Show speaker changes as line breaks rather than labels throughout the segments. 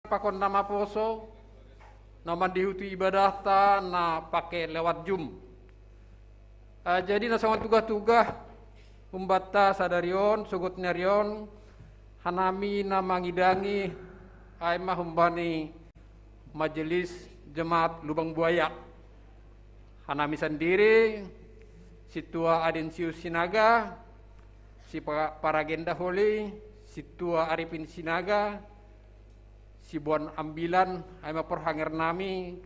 pakon nama poso, nama dihutu ibadah ta na pakai lewat Zoom. Jadi nasangan tugas-tugas umbata sadarion, sugut nerion, hanami na mangidangi, ay mahumbani majelis jemaat Lubang Buaya. Hanami sendiri, situa Adensius Sinaga, si Paragenda Holi, situa Arifin Sinaga, si Buan Ambilan, aima perhanger nami,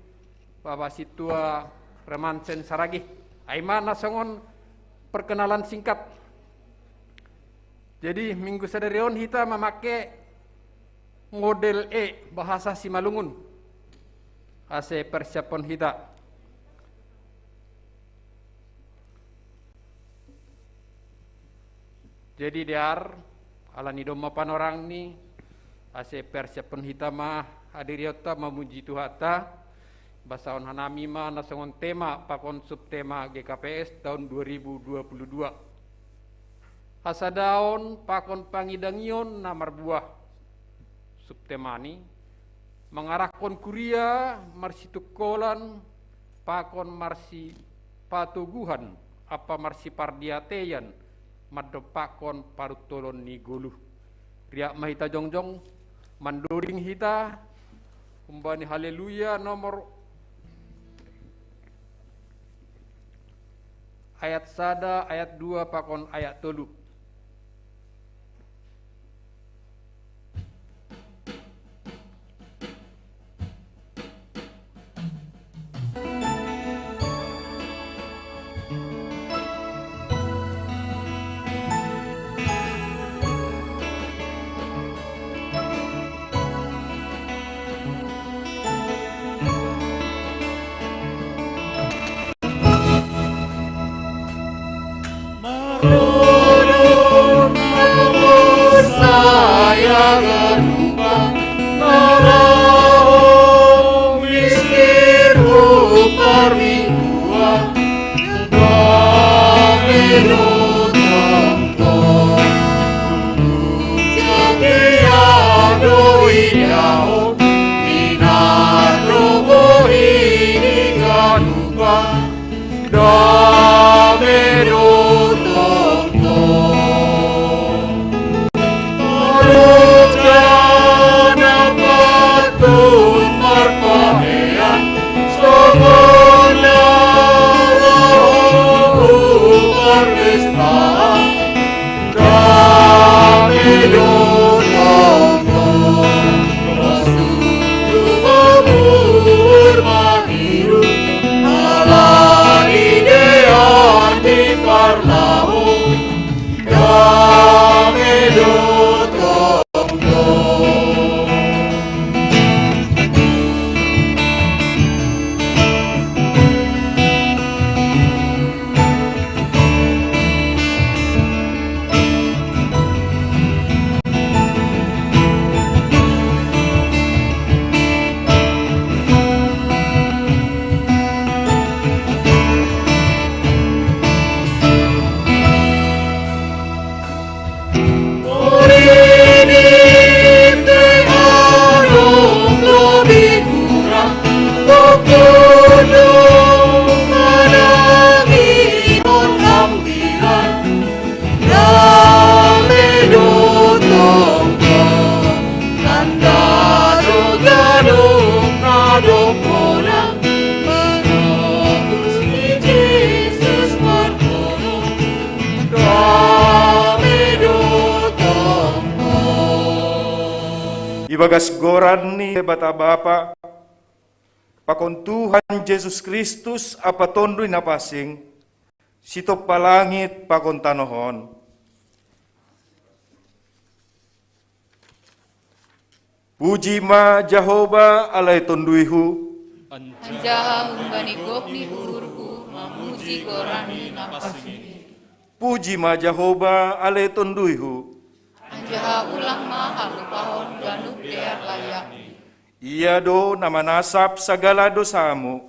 Bapak situa Remansen Saragi. Aima nasangon perkenalan singkat. Jadi minggu sadarion kita memakai model E bahasa Simalungun. Ase persiapan kita. Jadi diar alani doma panorang ni ase persiapan kita mah hadiriota memuji Tuhata. Basaon hanami ma nasangon tema pakon subtema GKPS tahun 2022. Hasadaon pakon pangidangion namar buah subtema ni mengarahkan kuria marsi tukolan pakon marsi patuguhan apa marsi pardiateyan maddo pakon parutolon ni goluh riak mahita jongjong mandoring hita umbani haleluya nomor ayat sada, ayat 2, pakon ayat 3.
Ibagas goran ni bata bapa pakon Tuhan Yesus Kristus apa tondui napasing sitop palangit pakon tanohon. Puji ma Jehovah alai tonduihu
Anjaha umbani gopni urku mamuji gorani napasing.
Puji ma Jehovah alai tonduihu
Anjaha ulang ma alupahon ganuk dear layak.
Ia do nama nasab segala dosamu.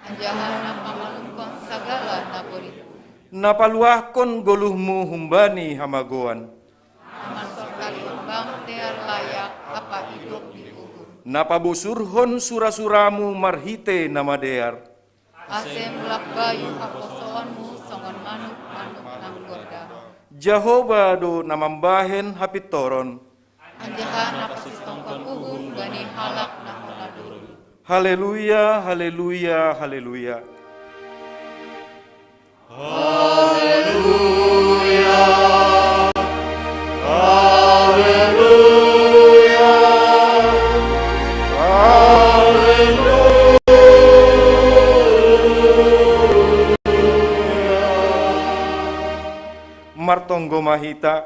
Anjaha nama malumpang segala naporiku.
Napaluahkon goluhmu humbani hamagoan.
Aman sorkali umbang dear layak apa hidup di kubur.
napabusurhon sura-suramu marhite namadear.
Ase mulak bayu aposoonmu songon manuk-manuk nang gorda.
Jehova do namambahen hapitoron.
Anjahan napasitong papuhun bani halak na holaduru.
Haleluya, haleluya, haleluya. Martonggo mahita,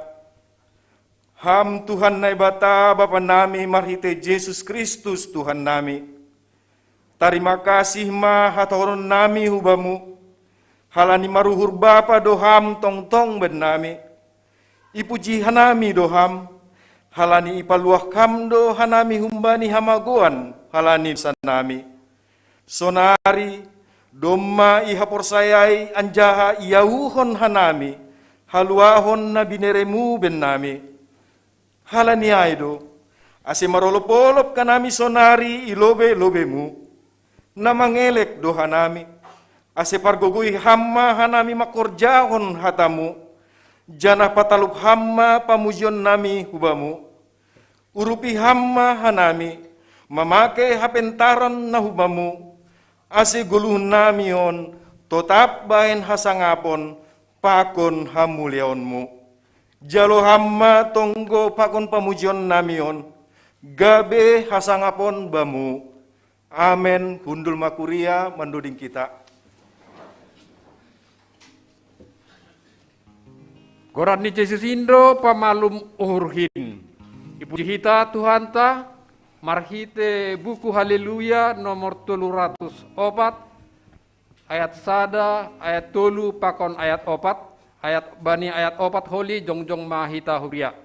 ham Tuhan na ibata Bapa nami marhite Jesus Kristus Tuhan nami. Terima kasih ma hatoron nami hubamu, halani maruhur Bapa doham tong-tong ben nami. Ipuji hanami doham, halani ipaluah kam do hanami humbani hamagoan, halani sanami. Sonari, domma ihaporsayai anjaha iyahuhon hanami, haluahon na bineremu ben nami. Halani aido, ase marolop-olop kanami sonari ilobe-lobemu, na mangelek do hanami, ase pargogui hamma hanami makorjahon hatamu, jana patalup hamma pamujion nami hubamu, urupi hamma hanami, mamake hapentaron na hubamu, ase guluhun namion, totap bahen hasangapon, pakon hamuliaonmu. Jalo hamma tonggo pakon pamujion namion, gabe hasangapon bamu. Amen. Hundul makuria manduding kita.
Goran ni Jesus Indo pamalum uhurhin. Ipuji kita Tuhan ta, marhite buku Haleluya nomor 304, ayat sada, ayat tolu pakon ayat opat, ayat bani ayat opat holi jongjong mahita huria.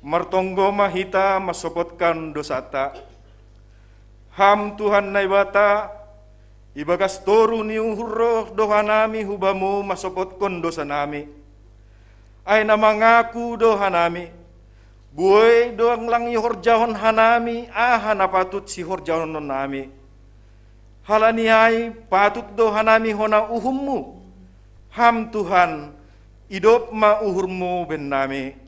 Martonggo doma hita masopotkan dosata. Ham Tuhan naibata, ibagas toru ni uhuro doha nami hubamu masopotkon dosa nami. Ay na mangaku doha nami, buhay doang lang ihorjahon hanami, hanapatut si horjahon non nami. Halanihay patut doha nami hona uhummu. Ham Tuhan, idop ma uhurmu ben nami.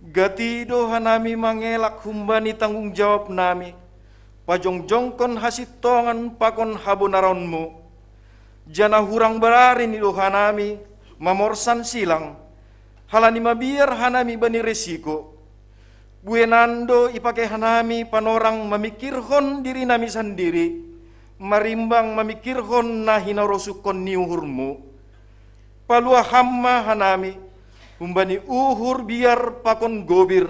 Gati doha nami mangelak humbani tanggung jawab nami, pajongjongkon hasitongan pakon habonaronmu, jana hurang berari ni doha nami, mamorsan silang, halani mabiar hanami bani resiko, buenando ipake hanami panorang memikirhon diri nami sendiri, marimbang memikirhon na hinarosukon niuhurmu, palua hamma hanami, humbani uhur biar pakon gobir.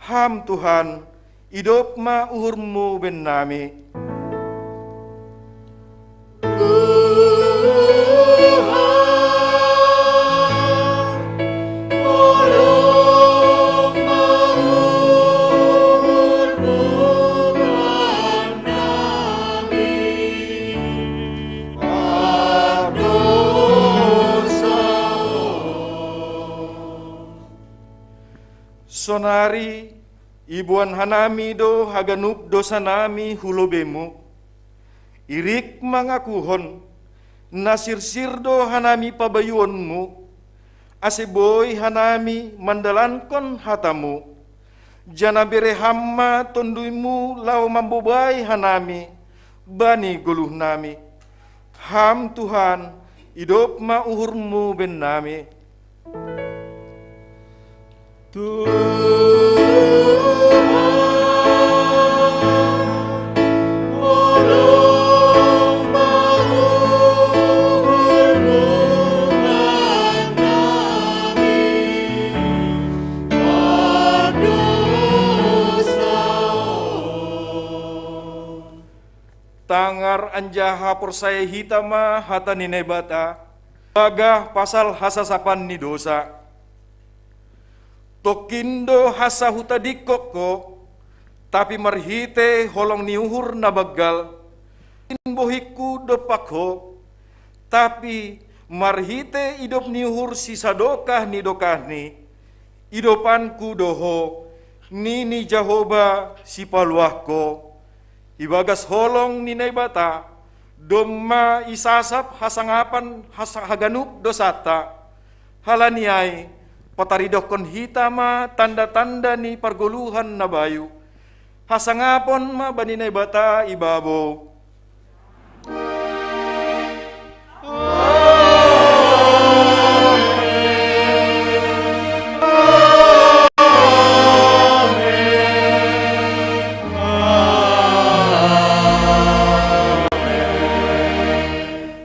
Ham Tuhan, idop ma uhurmu ben nami. Sonari ibuan hanami do haganup dosa nami hulobemu, irik mangakuhon nasirsir do hanami pabayuonmu, aseboy hanami mandalankon hatamu, jana bere hamma tonduimu lau mambobay hanami bani goluh nami. Ham Tuhan, idop ma uhurmu ben nami. Tangar anjaha persaya hitama hata ninebata, bagah pasal hasasapan ni dosa. Tokindo hasa huta dikoko, tapi marhite holong niuhur na bagal. Bohiku dopako, tapi marhite idop niuhur si sadokah ni dokahni. Idopanku doho, nini Jahoba si paluahko. Ibagas holong ni naibata, domma isasap hasangapan haganup dosata. Halaniai, pataridokon hitama tanda-tanda ni pargoluhan na bayu. Hasangapon ma baninay bata ibabo.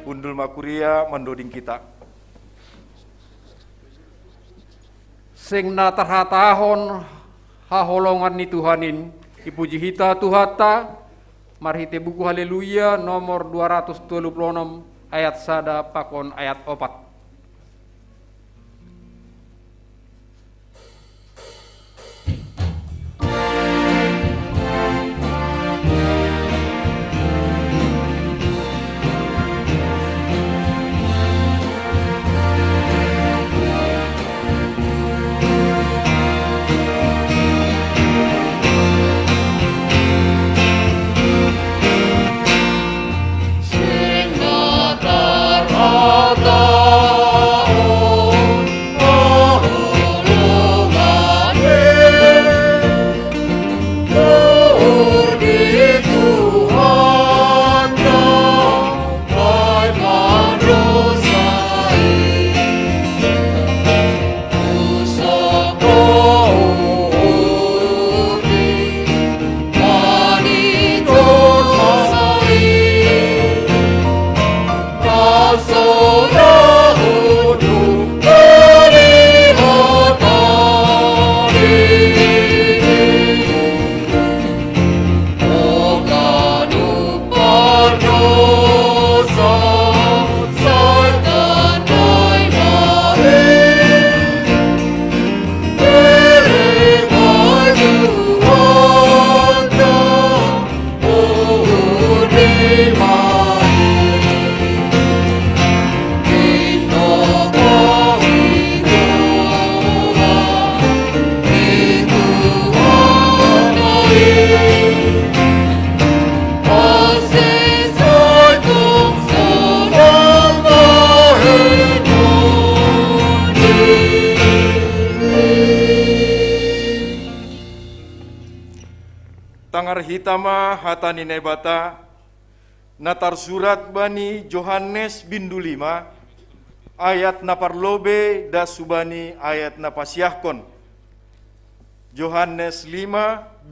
Undul makuria mandoding kita.
Sing na tarhatahon haholongan ni Tuhanin, ipuji hita Tuhata, marhite buku Haleluya nomor 226 ayat 1 pakon ayat 4.
Sing na tarhata
mangar hitama hatani nebata, natar surat bani Yohanes bindu 5, ayat na parlobe da subani ayat na pasiahkon. Yohanes 5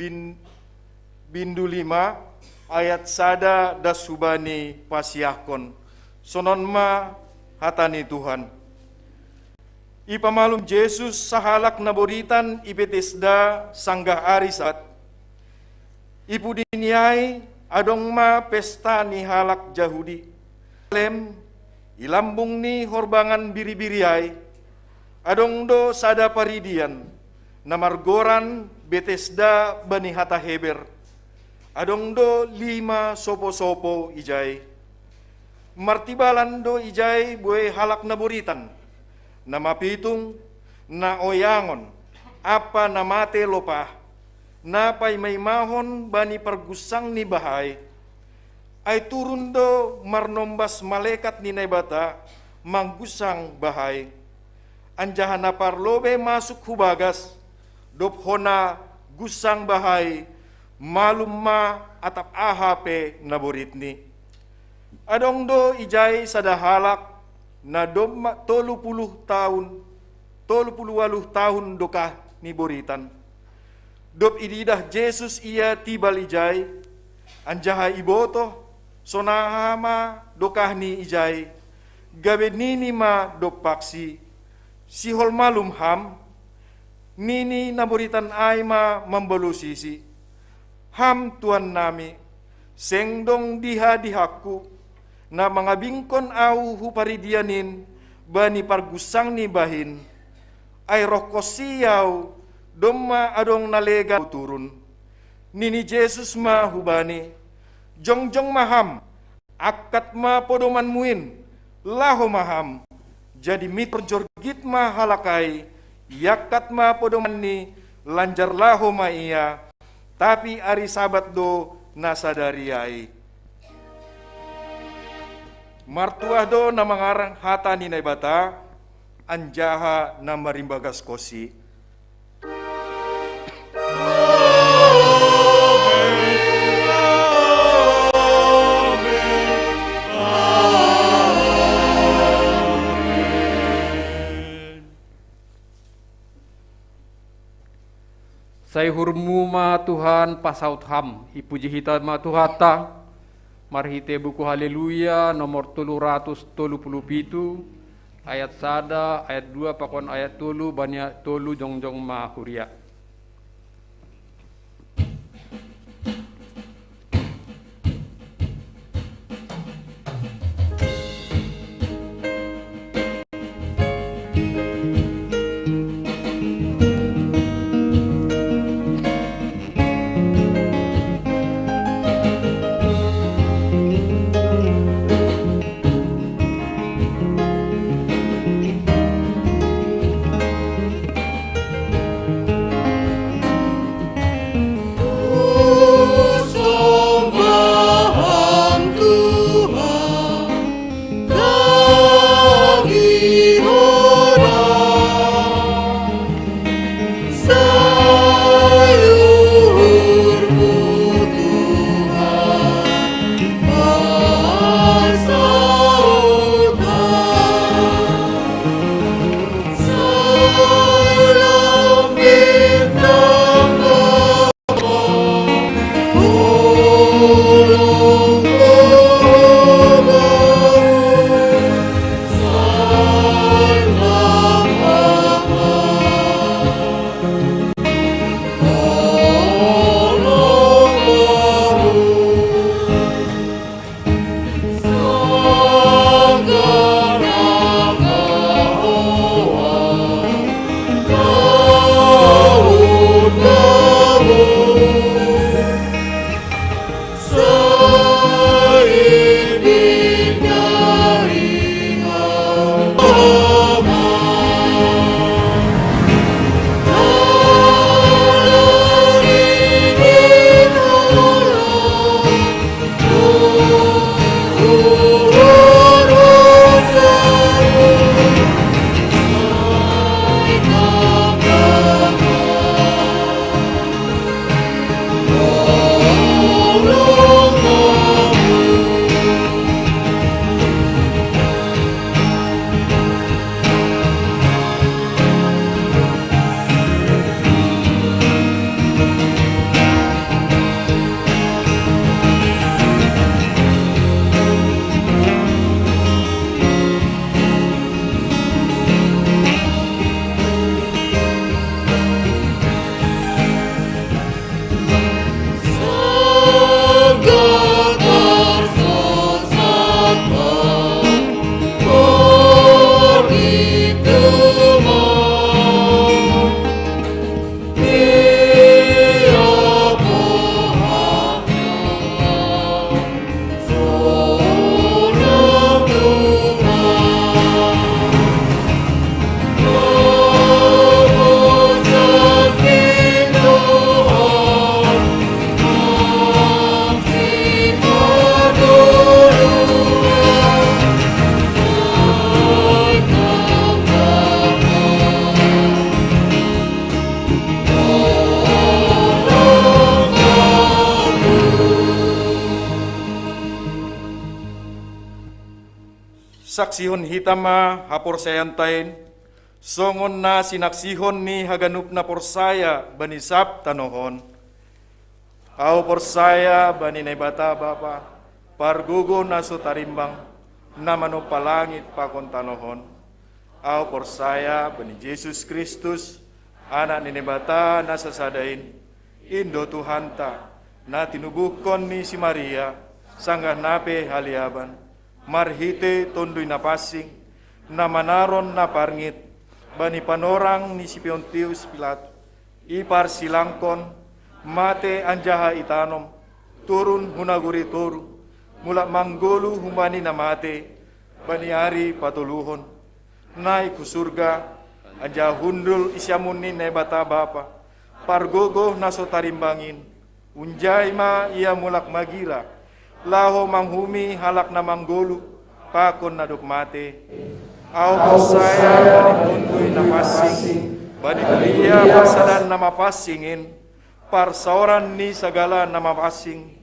bindu 5 ayat sada da subani pasiahkon. Sonon ma hatani Tuhan. Ipamalum Jesus sahalak naboritan ipetisda sanggah arisat. Ipu diniai adong ma pesta ni halak Jahudi. Lem ilambung ni horbangan biri-biriai. Adong do sada paridian. Namargoran Betesda bani hata Heber. Adong do 5 sopo-sopo ijai. Martibalan do ijai buai halak naboritan. Na mapitung, na oyangon, apa na mate lopah, na pay may mahon bani pergusang ni bahay, ay turun do marnombas malekat ni naibata, manggusang bahay. Anjahan na parlobe masuk hubagas, dophona gusang bahay, malumma atap ahape naboritni. Adong do ijay sadahalak, na doma 30 tahun dokah ni boritan. Dop ididah Jesus ia tibal ijay, anjaha iboto, sonahama dokah ni ijay, gabe nini ma dop paksi, sihol malum ham, nini naboritan ay ma mambalusisi. Ham Tuhan nami, sengdong diha-dihaku, na mga bingkon au huparidianin bani pargusang ni bahin ay rokosiyaw doma adong nalega turun nini Jesus ma hubani jongjong maham akat ma podoman muin laho maham jadi mitor jorgit ma halakai yakat ma podoman ni lanjar laho ma iya tapi ari sabat do nasadariai. Martuah do na mangarang hata ni naibata, anjaha na marimbagas kosi.
Sai hurmu ma Tuhan pasaut ham, ipuji hita ma Tuhata, marhite buku haleluya nomor 337 ayat sada ayat 2 pakon ayat 3 banyak 3 jongjong ma huria.
saksihon hitama hapor sayantain, songon na sinaksihon ni haganup na porsaya bani sab tanohon. Au porsaya bani naibata bapa, pargugo na so tarimbang, na manupalangit pakon tanohon. Au porsaya bani Jesus Kristus, anak ni naibata na sasadain, Indo Tuhanta, na tinubukon ni si Maria, sanggah nape haliaban, marhite tondoy na pasing, na manaron na parngit, bani panorang ni si Pontius Pilato, ipar silangkon, mate anjaha itanom, turun hunaguri toru, mula manggolu humani na mate, bani ari patuluhon, nai kusurga, anjaha hundul isyamun ni nebata bapa, pargogo naso tarimbangin, unjay ma ia mulak magira, laho manghumi halak na manggolu, pakon na dukmate. Au saya bani munduy na pasing, bani kuliah pasadan na mapasingin, parsaoran ni sagala na mapasing,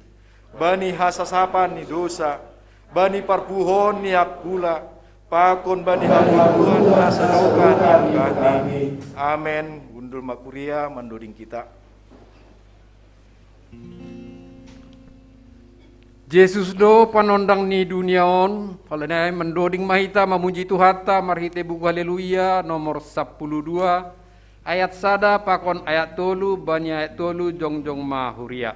bani hasasapan ni dosa, bani parpuhon ni akula, pakon bani hapuhan na sanokan kami. Amen. Gundul makuria mandoding kita.
Yesus do panondang ni dunia on, halanai mendoding mahita memuji Tuhata marhite buku haleluya nomor 12 ayat sada pakon ayat tolu bani ayat tolu jongjong mahuria.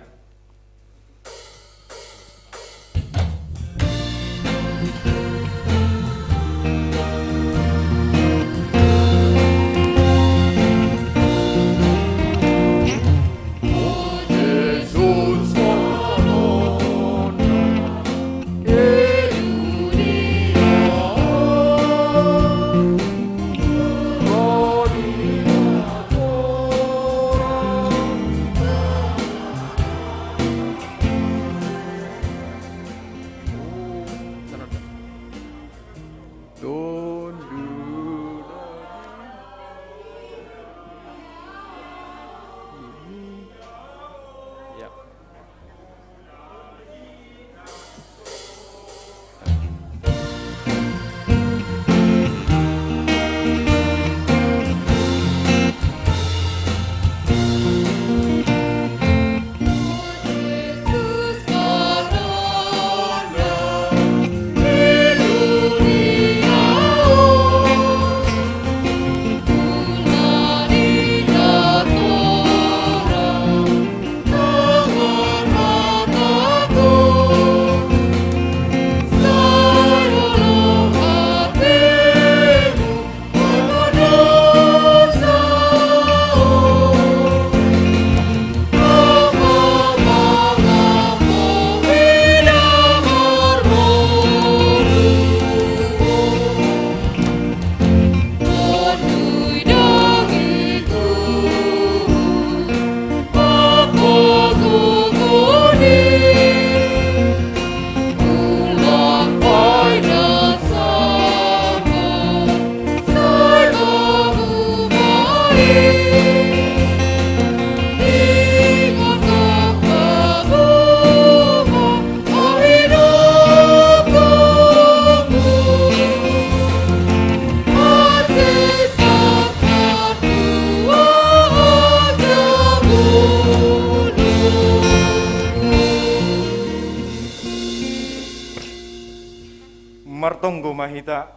Martonggo mahita,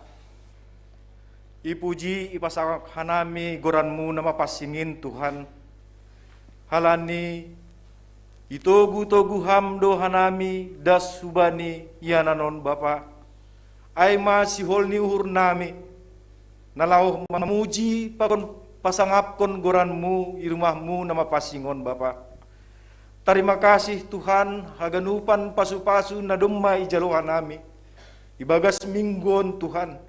ipuji ipasak hanami goranmu nama pasingin Tuhan, halani itogu hamdo hanami das subani yananon Bapa, aima siholni uhur nami, nalau memuji pakon pasangapkon goranmu irumahmu nama pasingon Bapa. Terima kasih Tuhan, haganupan pasu-pasu nadumma ijaluhan nami. Ibagas minggon Tuhan,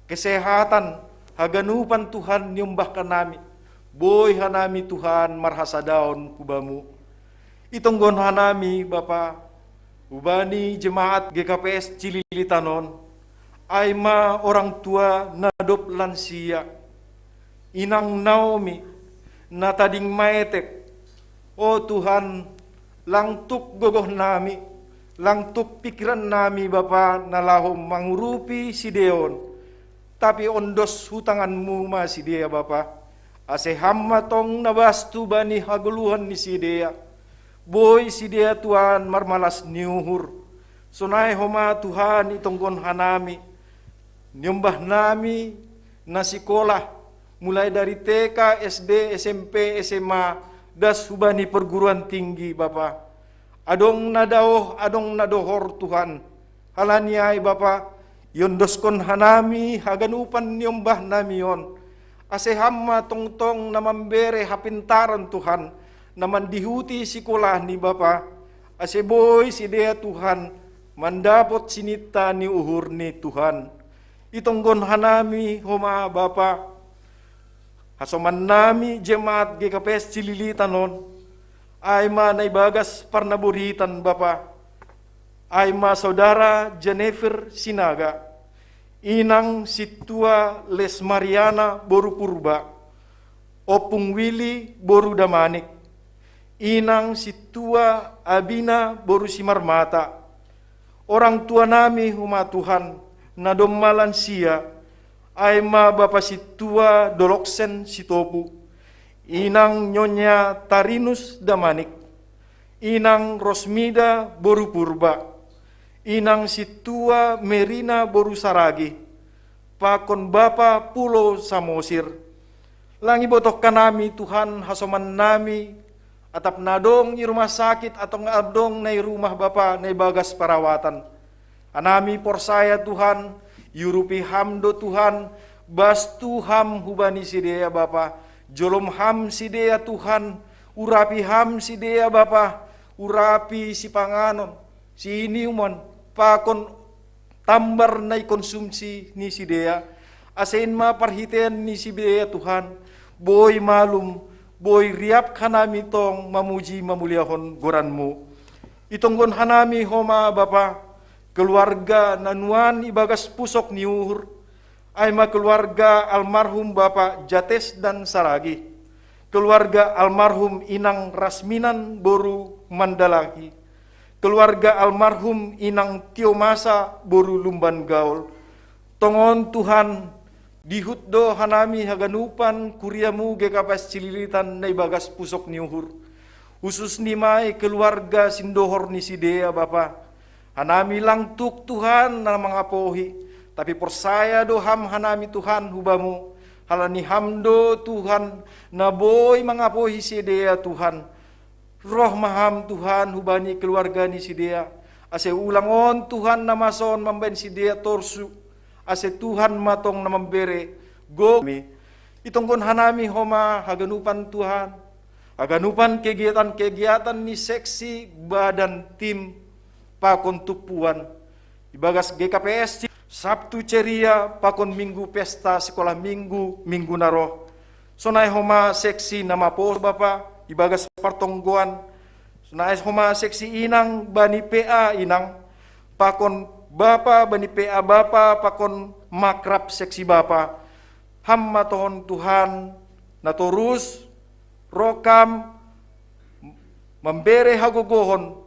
kesehatan, haganupan Tuhan nyumbahkan nami. Boy hanami Tuhan marhasadaon kubamu. Itonggon hanami Bapa, ubani jemaat GKPS Cililitanon, aima orang tua nadop lansia, inang Naomi, natading maetek, oh Tuhan, langtuk gogoh nami, Langtuk pikiran nami Bapa nalahom mangurupi si deon. Tapi ondos hutanganmu masih dia Bapa. Ase hamma tong nabastu bani haguluhan ni si dia. Boy si dia Tuhan marmalas niuhur. Sunai homa Tuhan itonggon hanami. Nyembah nami na sekolah mulai dari TK, SD, SMP, SMA das hubani perguruan tinggi Bapa. Adong nadaoh, adong nadohor Tuhan. Halaniai Bapa, yondoskon hanami haganupan nyombah nami yon. Ase hamma tong-tong na mambere hapintaran Tuhan. Naman dihuti sekolah ni Bapa. Ase boy si dia Tuhan. Mandapot sinita ni uhur ni Tuhan. Itonggon hanami homa Bapa. Hasoman nami jemaat GKPS Cililitanon. Ay ma naibagas parnaburitan Bapa. Ay ma saudara Jennifer Sinaga. Inang Situa Les Mariana Boru Purba. Opung Willy Boru Damanik. Inang Situa Abina Boru Simarmata. Orang tua nami huma Tuhan na domalan sia. Ay ma Bapa Situa Doloksen Sitopu. Inang Nyonya Tarinus Damanik, Inang Rosmida Boru Purba, Inang Situa Merina Boru Saragi, Pakon Bapa Pulo Samosir. Langi botok kanami Tuhan hasoman nami, atap nadong i rumah sakit atau ngadong na rumah Bapa na bagas perawatan. Anami porsaya Tuhan, yurupi hamdo Tuhan, bastu ham hubani sidea Bapa. Jolom ham si dea Tuhan, urapi ham si dea Bapa, urapi si panganon, si iniuman, pakon tambar na konsumsi ni si dea, asain ma parhitean ni si dea Tuhan, boy malum, boy riap kanami tong mamuji mamuliahon goranmu. Itonggon hanami homa Bapa, keluarga nanuan ibagas pusok niuhur, ay ma keluarga almarhum Bapak Jates dan Saragi, keluarga almarhum Inang Rasminan Boru Mandalaki, keluarga almarhum Inang Tiomasa Boru Lumban Gaul. Tongon Tuhan dihutdo hanami haganupan kuriamu GKPS Cililitan na ibagas pusok niuhur. Khusus ni may keluarga sindohor ni sidea Bapa. Hanami langtuk Tuhan na mangapohi. Tapi persaya doham hanami Tuhan hubamu. Halani hamdo Tuhan na boy mangapohi si dea Tuhan. Roh maham Tuhan hubani keluarga ni si dea. Ase ulangon Tuhan na mason mamben si dea torsu. Ase Tuhan matong na mambere gomi. Itonggon hanami homa haganupan Tuhan. Haganupan kegiatan-kegiatan ni seksi badan tim pakontupuan. Ibagas GKPS Sabtu ceria, pakon minggu pesta sekolah minggu, minggu naroh. Sonai homa seksi nama pos Bapa, ibagas partonggoan. Sonai homa seksi inang, bani PA inang. Pakon Bapa, bani PA Bapa, pakon makrab seksi Bapa. Hamma tohon Tuhan, na torus, rokam, membere hagogohon,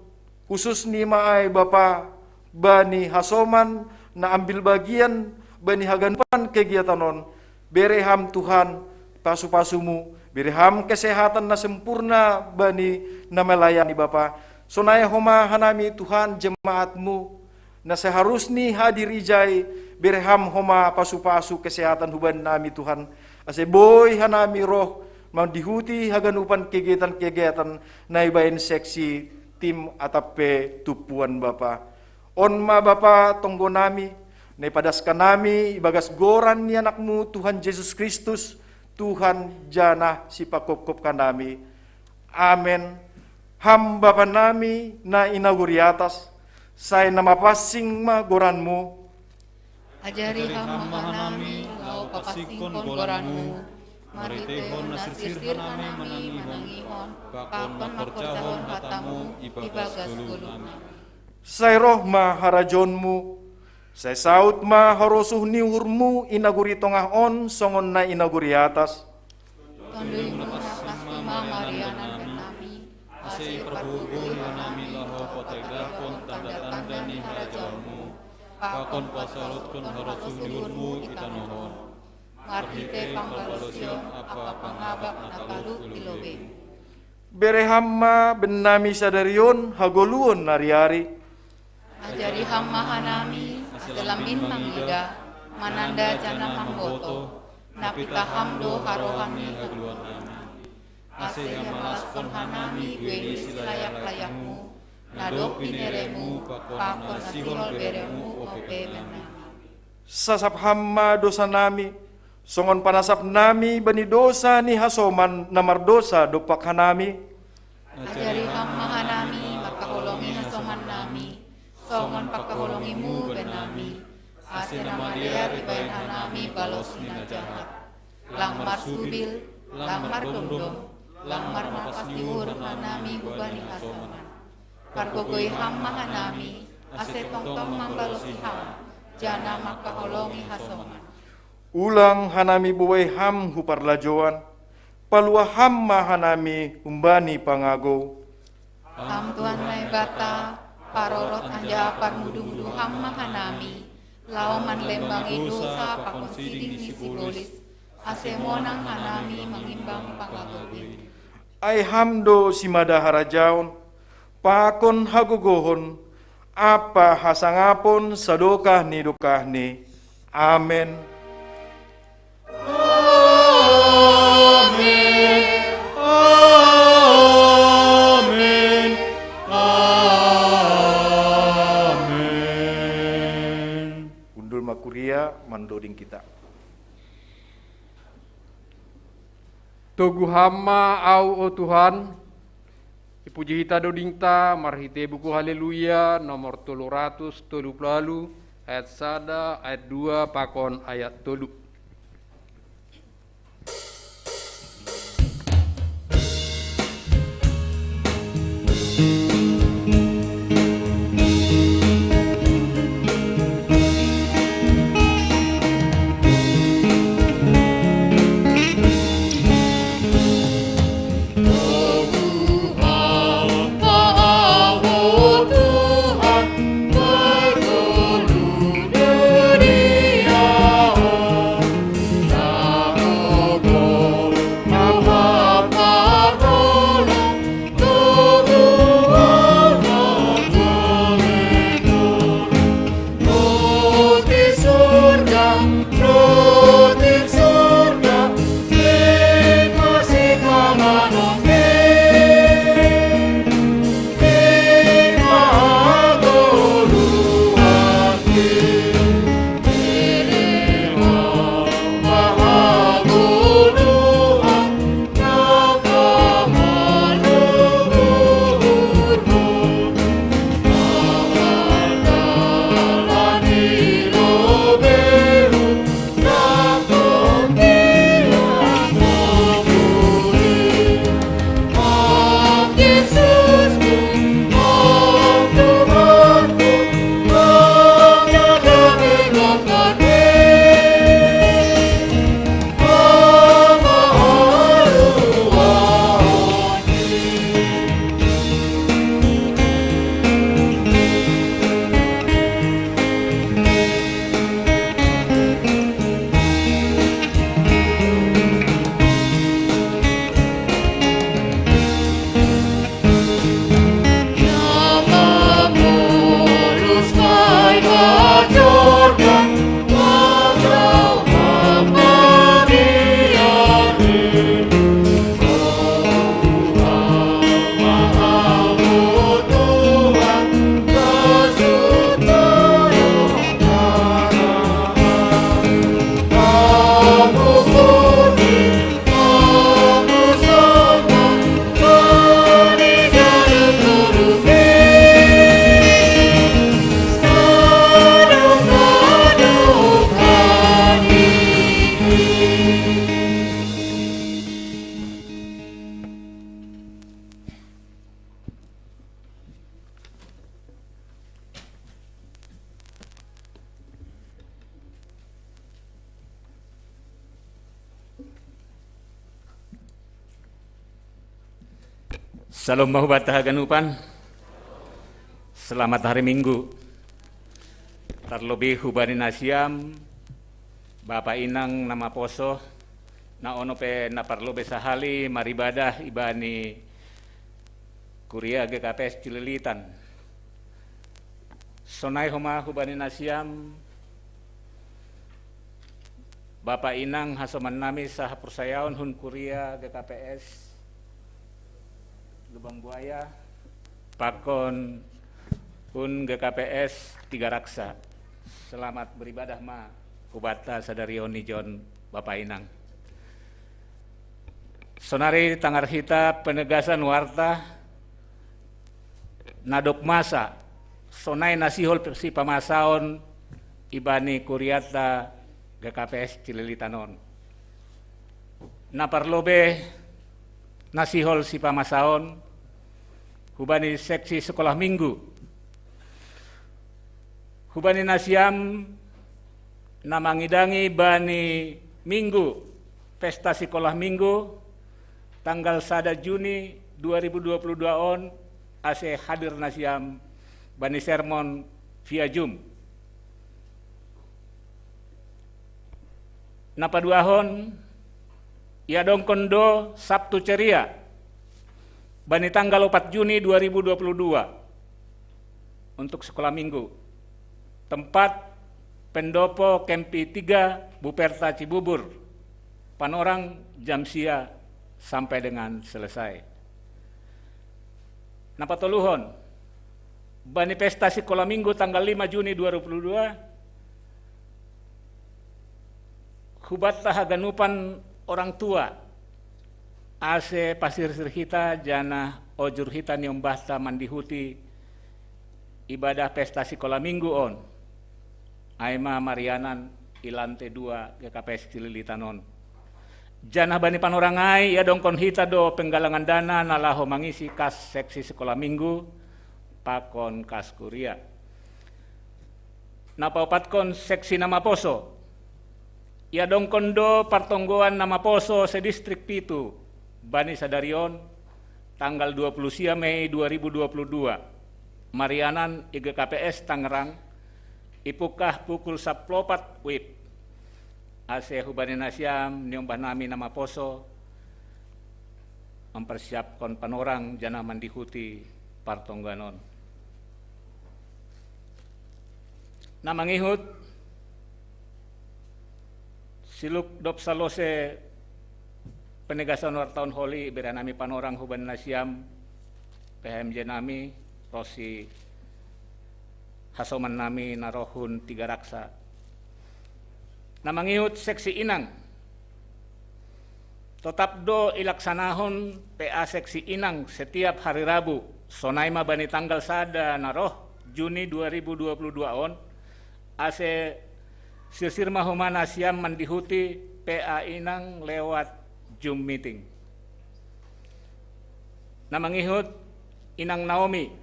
khusus ni maay Bapa, bani hasoman, na ambil bagian bani haganupan kegiatanon. Bereham Tuhan pasu-pasumu, bereham kesehatan na sempurna bani na melayani Bapa. Sonaya homa hanami Tuhan jemaatmu na seharusni hadir ijai, bereham homa pasu-pasu kesehatan huban nami Tuhan. Ase boy hanami roh mandihuti haganupan kegiatan-kegiatan na ibain seksi tim atape tupuan Bapa. Onma Bapa tonggo nami, naipadaskan nami ibagas goran ni anakmu Tuhan Yesus Kristus, Tuhan jana si pakopkop kanami. Amen. Ham Bapa nami na inaguri atas, say namapasing ma goranmu.
Ajari hamba nami, lau papasingkon goranmu, maritehon nasir nami menangihon, pakon makorcahon hatamu, ibagas gulung.
Say roh ma harajonmu, say saut ma harosuh niurmu inaguri tongah on songon na inaguri atas.
Tondui menapasi ma Mariana dan nami,
Asei perhubung nami laho potegakon tanda
pakon pasalutkeun harasul luhurmu kita nuhun. Marhite pangbalusyon apa pangabak nakalut tilobe.
Bere hamma benami sadarion hagoluon nari-ari.
Ajari hamma hanami selambin mangida mananda jana mangboto. Napita hamdo harohani haluan amin. Ase yamalaspon hanami gue layak-layakmu. Nadok pineremu pakon nasihol beremu ope menami.
Sasap hamma dosa nami, songon panasap nami bani dosa ni hasoman namar dosa dopak hanami.
Ajari hamma hanami makaholongi hasoman nami. Songon pakaholongimu benami. Ase nama dia ribayan hanami balos nina jahat. Langmar subil, langmar domdom, langmar mapas diur hanami hubani hasoman. Kargogoi hamma hanami, ase tongtong mambalosi ham, jana makaholongi hasoman.
Ulang hanami buway ham huparlajoan, palua hamma hanami umbani pangago.
Ham Tuhan nai bata, parorot anja parmudu-mudu hamma hanami. Lauman lembangi dosa pakon siding ni sibolis. Ase monang hanami mengimbang pangagogi.
Ay hamdo simada harajaon, pakon hagogohon, apa hasangapon sadokah ni dokah ni. Amen. Kuria mandoding kita.
Togu hama au o Tuhan, ipuji hita dodingta, marhite buku haleluya nomor 330 ayat 1 ayat 2 pakon ayat 3.
Salam mahubataha ganupan. Selamat hari Minggu. Tarlobi hubani nasiam Bapak Inang nama poso na ono pe na parlobe sahali maribadah ibani kuria GKPS Cililitan. Sonai homa hubani nasiam Bapak Inang hasoman nami sah persayaon hun kuria GKPS Lubang Buaya pakon hun GKPS Tiga Raksa. Selamat beribadah ma Kubata Sadarioni John Bapak Inang. Sonari tangar hita penegasan warta nadok masa sonai nasihol si pamasaon ibani kuriata GKPS Cililitanon. Naparlobe nasihol si pamasaon hubani seksi sekolah minggu. Hubani nasiam namangidangi bani minggu pesta sekolah minggu tanggal 1 Juni 2022 on ase hadir nasiam bani sermon via Zoom. Napaduahon ia dongkondo Sabtu ceria bani tanggal 4 Juni 2022 untuk sekolah minggu. Tempat pendopo Kempi 3 Buperta Cibubur. Panorang jam sia sampai dengan selesai. Napatoluhon bani pesta sekolah minggu tanggal 5 Juni 2022 hubat tahaganupan orang tua ase pasir sirhita jana ojur hita niombasta mandihuti ibadah pesta sekolah minggu on Aima Marianan Ilante 2 GKPS Cililitanon. Janah bani panorangai ya dongkon hita do penggalangan dana nalaho mangisi kas seksi sekolah minggu pakon kas kuria. Napaupatkon seksi nama poso. Ya dongkon do partonggoan nama poso sedistrik pitu bani sadarion tanggal 20 Mei 2022. Marianan IGKPS Tangerang ipukah pukul 14 wib ase hubani nasiam niombah nami nama poso mempersiapkan panorang jana mandihuti partongganon. Namangihut siluk dop salose penegasan wartawan holi beranami panorang hubani nasiam PHMJ nami Rosi hasoman nami narohun Tiga Raksa. Namangiut seksi inang. Tetap do ilaksanahon PA seksi inang setiap hari Rabu. Sonaima bani tanggal sada naroh Juni 2022 on. Ase sisir mahumana siam mandihuti PA inang lewat Zoom meeting. Namangihut Inang Naomi.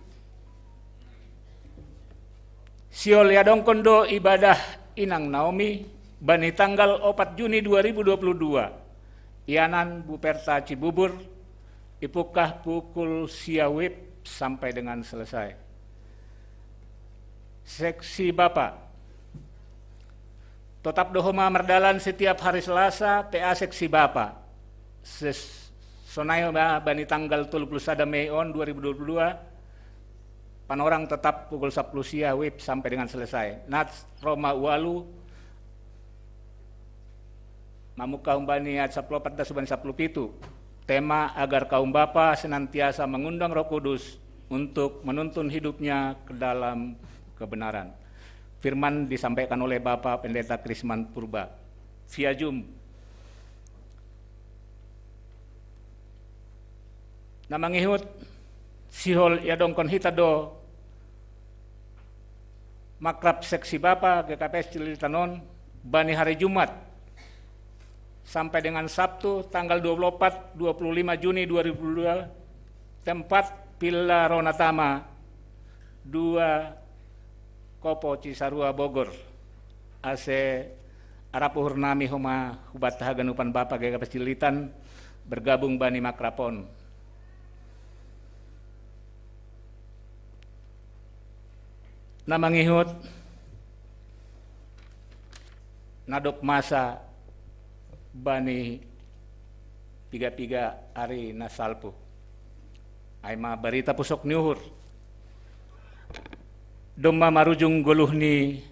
Siol yadong kondo ibadah Inang Naomi bani tanggal 4 Juni 2022 Ianan Buperta Cibubur ipukah pukul siawib sampai dengan selesai. Seksi Bapak tetap dohoma merdalan setiap hari Selasa PA seksi Bapak sonai bani tanggal 31 Mei on 2022 panorang tetap pukul 10 sia wib sampai dengan selesai. Nats Roma Ualu mamu kaum bani at saplopat da suban saplu pitu. Tema agar kaum bapa senantiasa mengundang Roh Kudus untuk menuntun hidupnya ke dalam kebenaran. Firman disampaikan oleh Bapak Pendeta Krisman Purba via Zoom. Namangihut sihol yadongkon hitado makrab seksi Bapak GKPS Cililitanon bani hari Jumat sampai dengan Sabtu tanggal 24 25 Juni 2022 tempat Villa Ronatama 2 Kopo Cisarua Bogor ase arapuhur nami homa hubat haganupan Bapak GKPS Cililitan bergabung bani makrapon. Namangihut nadop masa bani piga-piga ari nasalpo. Aima barita pusok niuhur. Domma marujung goluh ni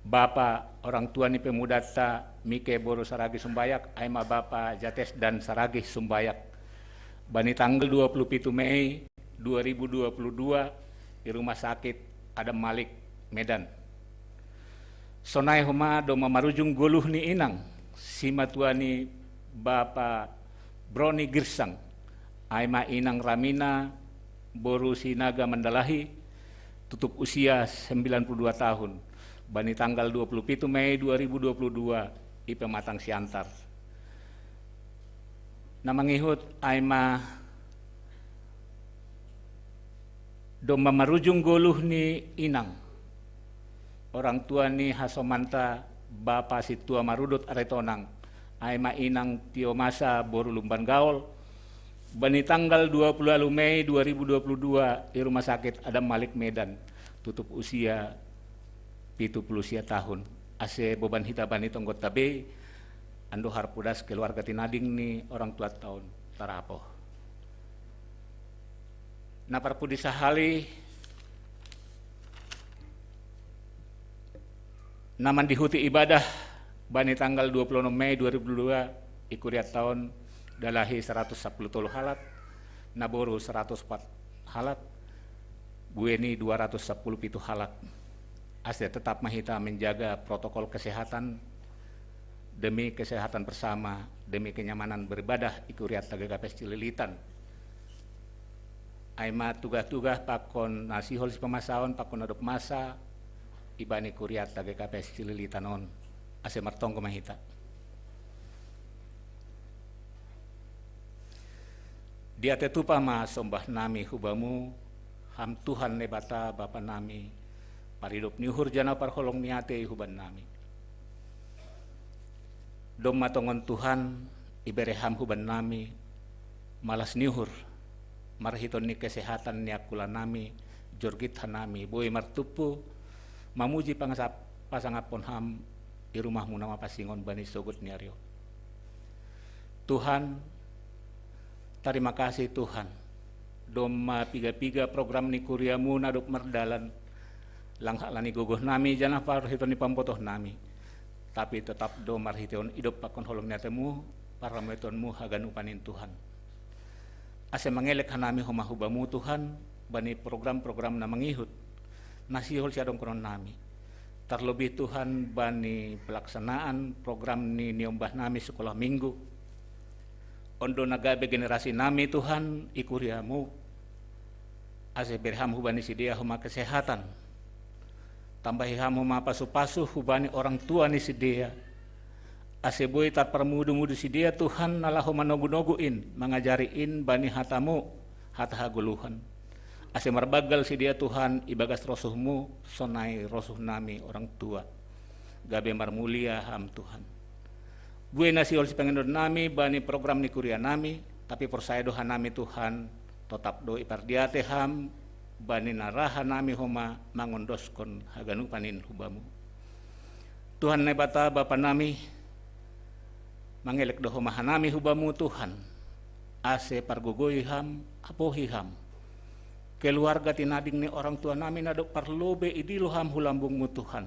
Bapa orang tua ni pemuda ta Mike Boru Saragih Sumbayak, aima Bapa Jates dan Saragih Sumbayak. Bani tanggal 27 Mei 2022 di Rumah Sakit Adam Malik, Medan. Sonai homa doma marujung goluh ni inang, si matuani Bapa Broni Girsang, aima inang Ramina Boru Sinaga Mandalahi, tutup usia 92 tahun. Bani tanggal 27 Mei 2022 ipe Matang Siantar. Nama ngihut aima doma marujung goluh ni inang. Orang tua ni hasomanta Bapa Situa Marudut Aretonang. Aima inang Tiomasa Boru Lumban Gaul. Bani tanggal 20 Mei 2022 di Rumah Sakit Adam Malik Medan, tutup usia 70 tahun. Ase beban hita bani tonggot tabe ando harpudas keluarga tinading ni orang tua tahun tarapo. Naparpu disahali naman dihuti ibadah bani tanggal 26 Mei 2022 ikuriat tahun dalahi 110 halat, naboru 104 halat, bueni 210 pitu halat. Ase tetap mahita menjaga protokol kesehatan demi kesehatan bersama, demi kenyamanan beribadah ikuriat Tagagapes Cililitan. Aima tugas-tugas pakon nasihol si pemasaon pakon adop masa ibani kuriat Tagagapes Cililitan on. Ase martong mahita. Dia tetupa ma sombah nami hubamu, ham Tuhan nebata Bapa nami, paridop niuhur jana parholong niate huban nami. Dom matongon Tuhan, ibereham huban nami, malas niuhur, marhiton ni kesehatan ni akula nami, jorgit hanami, boy martupu, mamuji pangasap pasangapon ham, di rumahmu nama pasingon bani sogut niaryo. Tuhan, terima kasih Tuhan. Doma piga-piga program ni kuriamu nadop merdalan langkah lani gogoh nami janah parhiton ni pampotoh nami. Tapi tetap do marhiton idop pakon holong niatemu parametonmu hagan upanin Tuhan. Ase mangelek hanami homahubamu Tuhan bani program-program na mangihut nasihol siadong konon nami. Terlebih Tuhan bani pelaksanaan program ni niombah nami sekolah minggu. Ondo nagabe generasi nami Tuhan ikuriamu ase berham hubani sidia huma kesehatan tambahi ham huma pasu-pasu hubani orang tua ni sidia ase boy tar permudu-mudu sidia Tuhan nalah huma nogu-noguin mangajariin bani hatamu hata haguluhan ase marbagal sidia Tuhan ibagas rosuhmu sonai rosuh nami orang tua gabe marmulia ham Tuhan. Buena si si pengendon nami bani program ni kuria nami tapi persaya doha nami Tuhan tetap do ipardiate ham bani naraha nami homa mangondoskon haganu panin hubamu. Tuhan nebata Bapa nami mangelek do homa hanami hubamu Tuhan ase pargogoy ham apohi ham keluarga tinading ni orang tua nami nadok parlobe idilo ham hulambungmu Tuhan.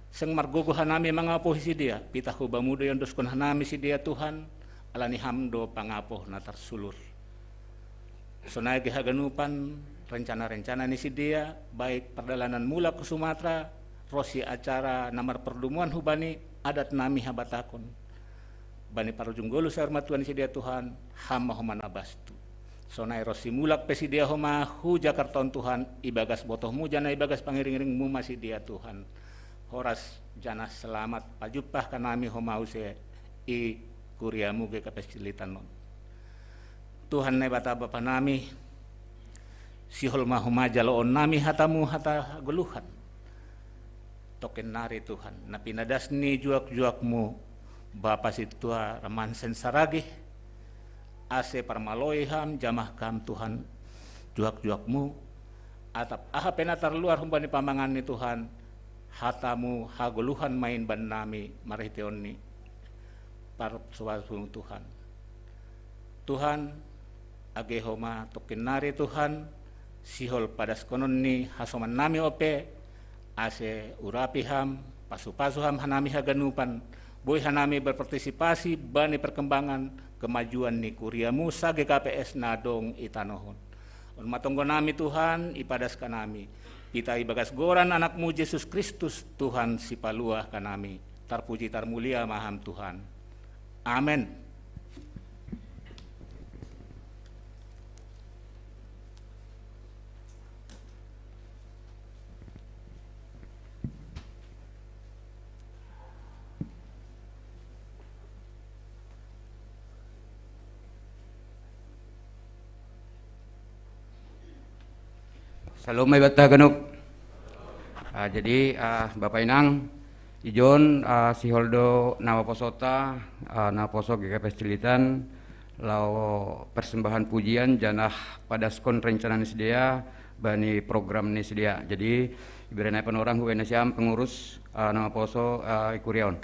Seng margogo hanami mangapoh si dia pitah hubamu do yang doskon hanami si dia Tuhan alani hamdo pangapoh na tersulur. Sonai kehaganupan rencana-rencana ni si dia baik perjalanan mula ke Sumatera rosi acara namar perdumuan hubani adat nami habatakon bani parujung golu sarmatuan si dia Tuhan hama homana bastu. Sonai rosi mulak pesi dia homa hu Jakarton Tuhan ibagas botohmu jana ibagas pangiring-iringmu masih dia Tuhan. Horas jana selamat pajupah kanami homause i kuriamu ke Kapes Cililitan non. Tuhan nebata Bapa nami sihol mahuma jaloon nami hatamu hata geluhan. Token nari Tuhan napinadas ni juak-juakmu Bapa situa Ramansen Saragih ase parmaloiham jamah kam Tuhan juak-juakmu atap aha pena terluar humbani pamangan ni Tuhan hatamu hagoluhan main ban nami mariteonni par suasung Tuhan. Tuhan agehoma tokinari Tuhan sihol padas konon ni hasoman nami ope ase urapiham pasu-pasuham hanami haganupan boy hanami berpartisipasi bani perkembangan kemajuan ni kuriamu sa GKPS nadong itanohon. Un matonggo nami Tuhan ipadas kanami kita ibagas goran anakmu Yesus Kristus Tuhan si paluah kanami tarpuji tarmulia maham Tuhan. Amen.
Salam may bata ganuk. Jadi Bapak Inang, ijon si Holdo Nawaposota, Nawaposo GKPS Cilitan, lau persembahan pujian janah padaskon rencana nisdia bani program nisdia. Jadi ibaratnya penorang huwen siam pengurus Nawaposo Ikuriaon.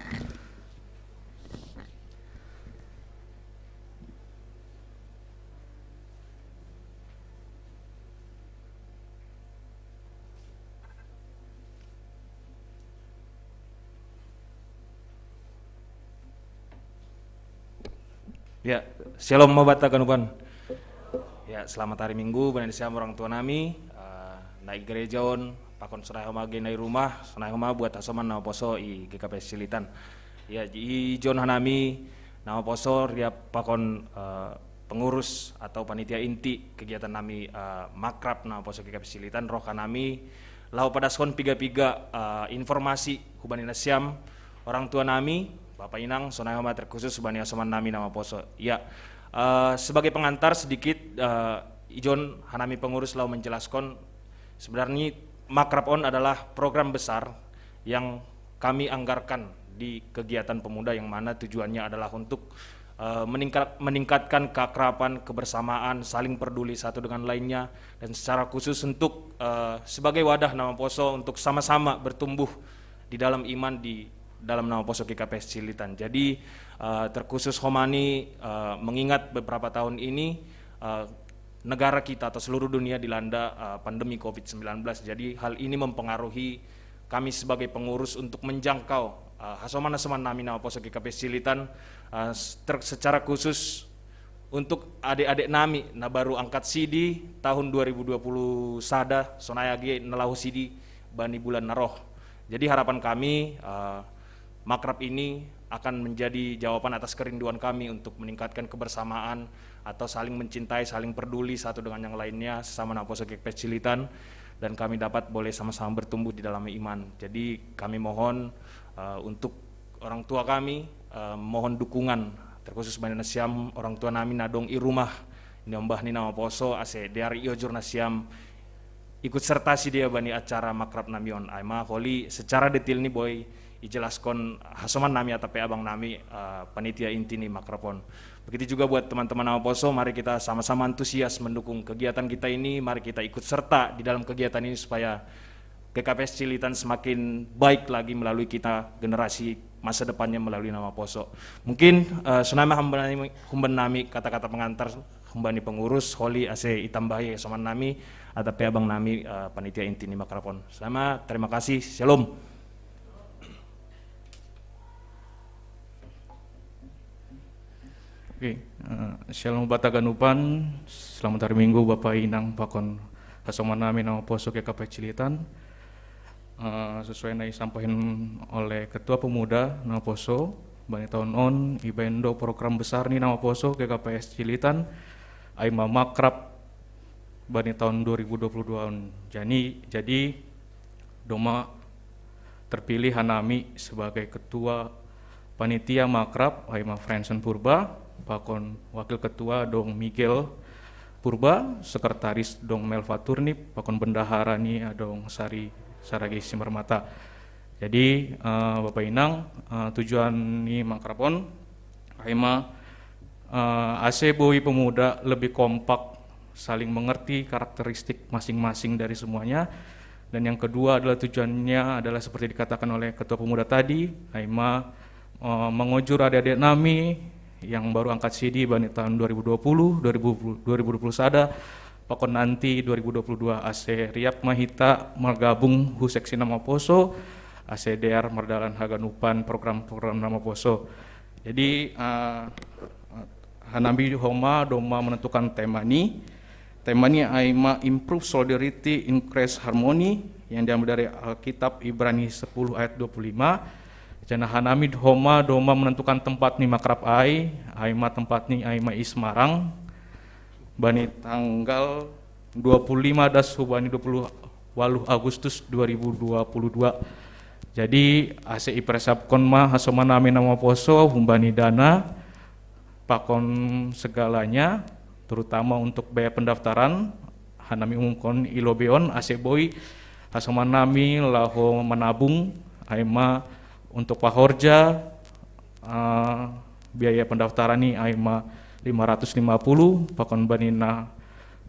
Ya, shalom mabata kanupan. Ya, selamat hari Minggu bani siam orang tua nami, naik gerejaon, pakon sunai homa nai rumah, sunai homa buat asoman Nawaposo i GKPS Cilitan. Ya, i jon hanami Nawaposo dia pakon pengurus atau panitia inti kegiatan nami makrab Nawaposo GKPS Cilitan roh kanami lau padaskon piga-piga informasi hubani nasiam orang tua nami Bapak Inang, sonai homa terkhusus bani asoman nami Nawaposo. Ya, sebagai pengantar sedikit, ijon hanami pengurus lau menjelaskan sebenarnya Makrab On adalah program besar yang kami anggarkan di kegiatan pemuda yang mana tujuannya adalah untuk meningkatkan keakraban, kebersamaan, saling peduli satu dengan lainnya, dan secara khusus untuk sebagai wadah Nawaposo untuk sama-sama bertumbuh di dalam iman di dalam Nawaposo GKPS Cilitan. Jadi terkhusus Homani mengingat beberapa tahun ini negara kita atau seluruh dunia dilanda pandemi COVID-19. Jadi hal ini mempengaruhi kami sebagai pengurus untuk menjangkau hasoman-hasoman nami Nawaposo GKPS Cilitan secara khusus untuk adik-adik nami na baru angkat sidi tahun 2020 sada sonayagi nalahu sidi bani bulan naroh. Jadi harapan kami Makrab ini akan menjadi jawaban atas kerinduan kami untuk meningkatkan kebersamaan atau saling mencintai, saling peduli satu dengan yang lainnya sesama Nawaposo GKPS Cilitan, dan kami dapat boleh sama-sama bertumbuh di dalam iman. Jadi kami mohon untuk orang tua kami, mohon dukungan terkhusus bani nasiam orang tua nami nadong i rumah ini ombah ni Nawaposo ase dari iyo jurnasiam ikut serta si dia bani acara Makrab namion aima holi secara detail nih boy ijelaskan hasoman nami atau abang nami panitia inti nih Makrabon. Begitu juga buat teman-teman Nawaposo, mari kita sama-sama antusias mendukung kegiatan kita ini, mari kita ikut serta di dalam kegiatan ini supaya GKPS Cilitan semakin baik lagi melalui kita generasi masa depannya melalui Nawaposo. Mungkin sunama humban nami kata-kata pengantar humbani pengurus holi ase itambahi hasoman nami atau abang nami panitia inti nih Makrabon. Selamat, terima kasih, shalom.
Oke, shalom bataganupan, selamat hari Minggu Bapak Inang pakon hasoman nami Nawaposo GKPS Cilitan. Sesuai yang disampaikan oleh Ketua Pemuda Nawaposo, bani tahun on ibendo program besar nih Nawaposo GKPS Cilitan, aima makrab bani tahun 2022. Jadi doma terpilih hanami sebagai Ketua Panitia Makrab aima Friendson Purba, pakon Wakil Ketua dong Miguel Purba, Sekretaris dong Melva Turnip, pakon Bendahara nih dong Saragi Simermata. Jadi Bapak Inang, tujuan nih Makrabon aima boi pemuda lebih kompak, saling mengerti karakteristik masing-masing dari semuanya, Dan yang kedua adalah tujuannya adalah seperti dikatakan oleh Ketua Pemuda tadi, AIMA mengujur adik-adik nami yang baru angkat CD bani tahun 2020, 2021 sada, pakon nanti 2022 AC Riap Mahita menggabung Huseksi Nama Poso, ACDR Merdalan Haganupan program-program Nama Poso. Jadi Hanambi Homa Doma menentukan tema ini. Tema ini AIMA Improve Solidarity, Increase Harmony yang diambil dari Alkitab Ibrani 10 ayat 25. Jana Hanamid Homa Doma menentukan tempat ni makrab AIMA tempat ni AIMA Ismarang. Bani tanggal 25 das hubani 28 Agustus 2022. Jadi ACI Presapkon ma hasomana nami nama poso humbani dana pakon segalanya terutama untuk biaya pendaftaran hanami umumkon ilobeon aseboy hasomanami laho menabung AIMA untuk pahorja biaya pendaftaran ni AIMA 550 pakon banina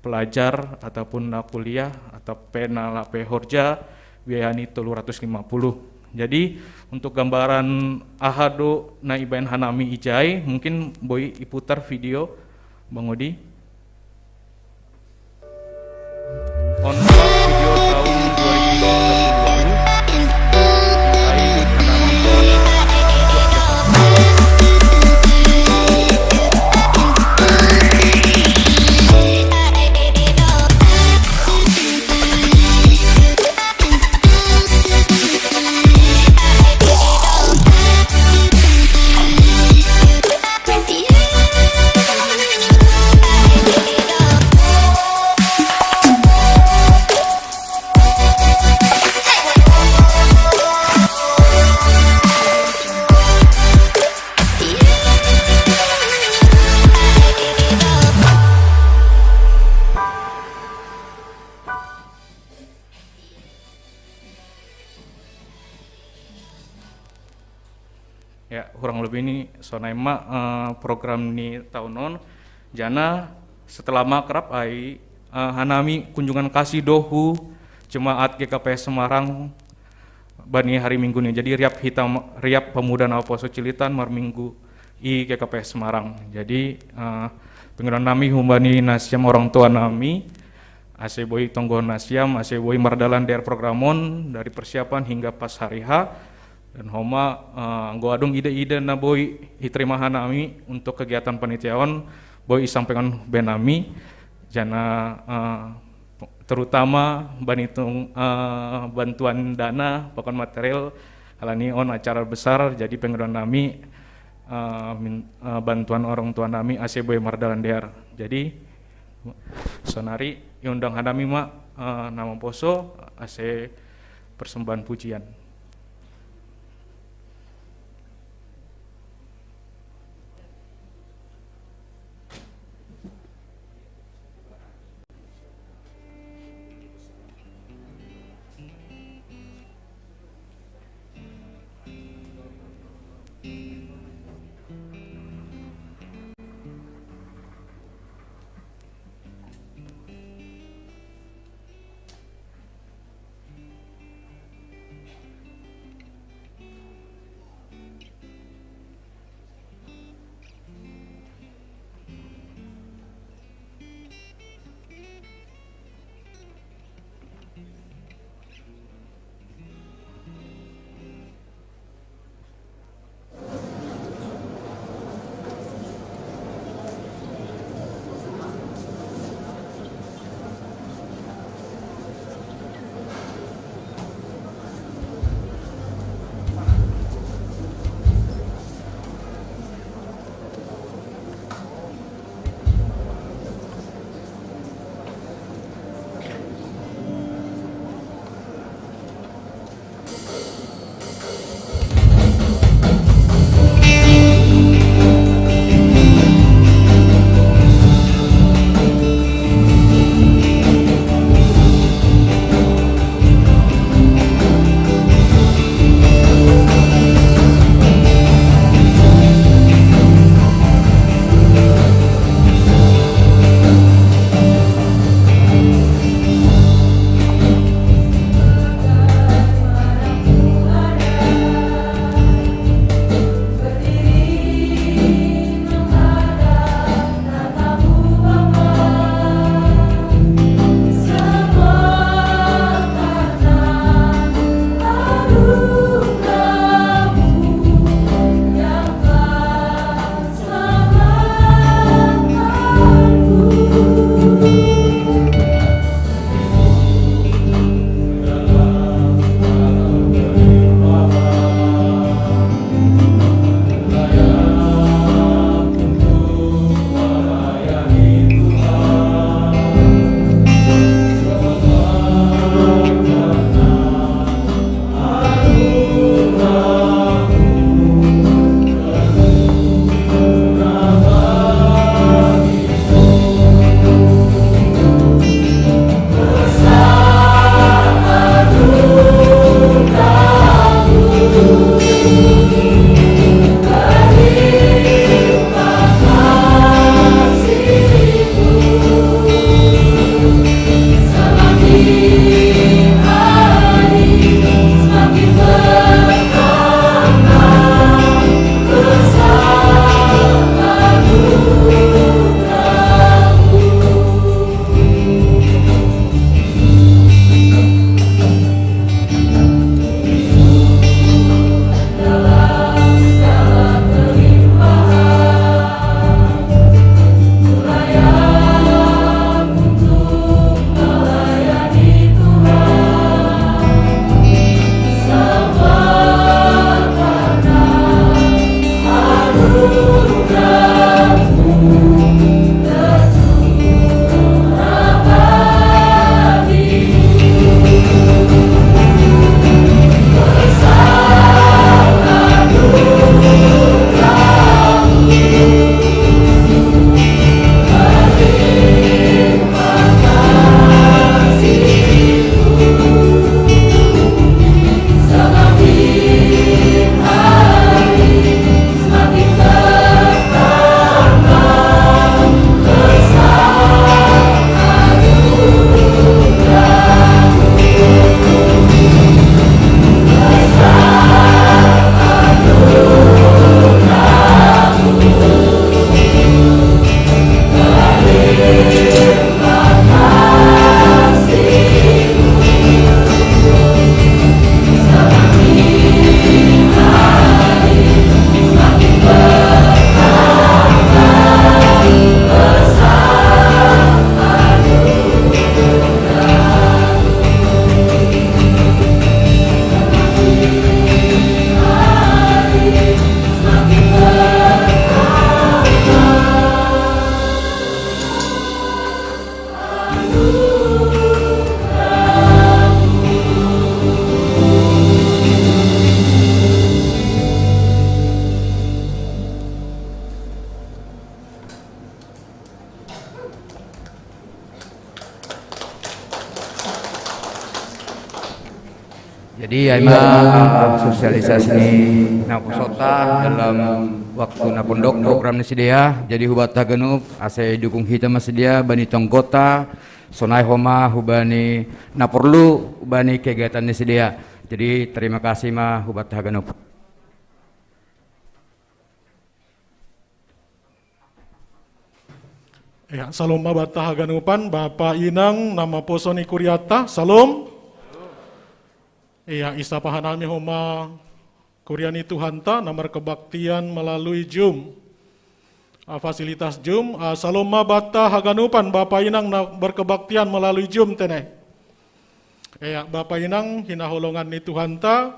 pelajar ataupun na kuliah atau pena la pehorja biaya ni 350. Jadi untuk gambaran ahado na ibain hanami ijai mungkin boy iputar video Bang Odi. On video tahun 2020. Ya, kurang lebih ini sonaima program ini tahunon jana setelah makrab ai hanami kunjungan kasih dohu jemaat GKP Semarang bani hari Minggu ini. Jadi Riap Pemuda Nama Poso Cilitan mar Minggu i GKP Semarang. Jadi pengiran nami humbani nasiam orang tua nami Aseboy Tonggo Nasiam, Aseboy Mardalan der programon dari persiapan hingga pas hari H. Dan homa anggo adung ide-ide na boy diterima hanami untuk kegiatan panitiawan boy sampaikan benami jana terutama banitung bantuan dana pakan material halani on acara besar jadi pengeran nami bantuan orang tua nami Aseboy Mardalan der. Jadi sonari undang hanami ma nama poso ase persembahan pujian.
Jadi aima sosialisasi ni naposota dalam waktu napondok program ni sedia. Jadi hubata genup ase dukung kita masedia bani tonggota sonai homa hubani naporlu hubani kegiatan ni sedia. Jadi terima kasih ma hubata genup.
Ya, salam mabata haganupan Bapak Inang nama posoni Kuriata. Salam. Iya, isa pahanami homa Kuriani Tuhanta nomor kebaktian melalui Zoom. Fasilitas Zoom. Salam mabata haganupan Bapak Inang berkebaktian melalui Zoom tene. Iya, Bapak Inang hinaholongan ni Tuhanta.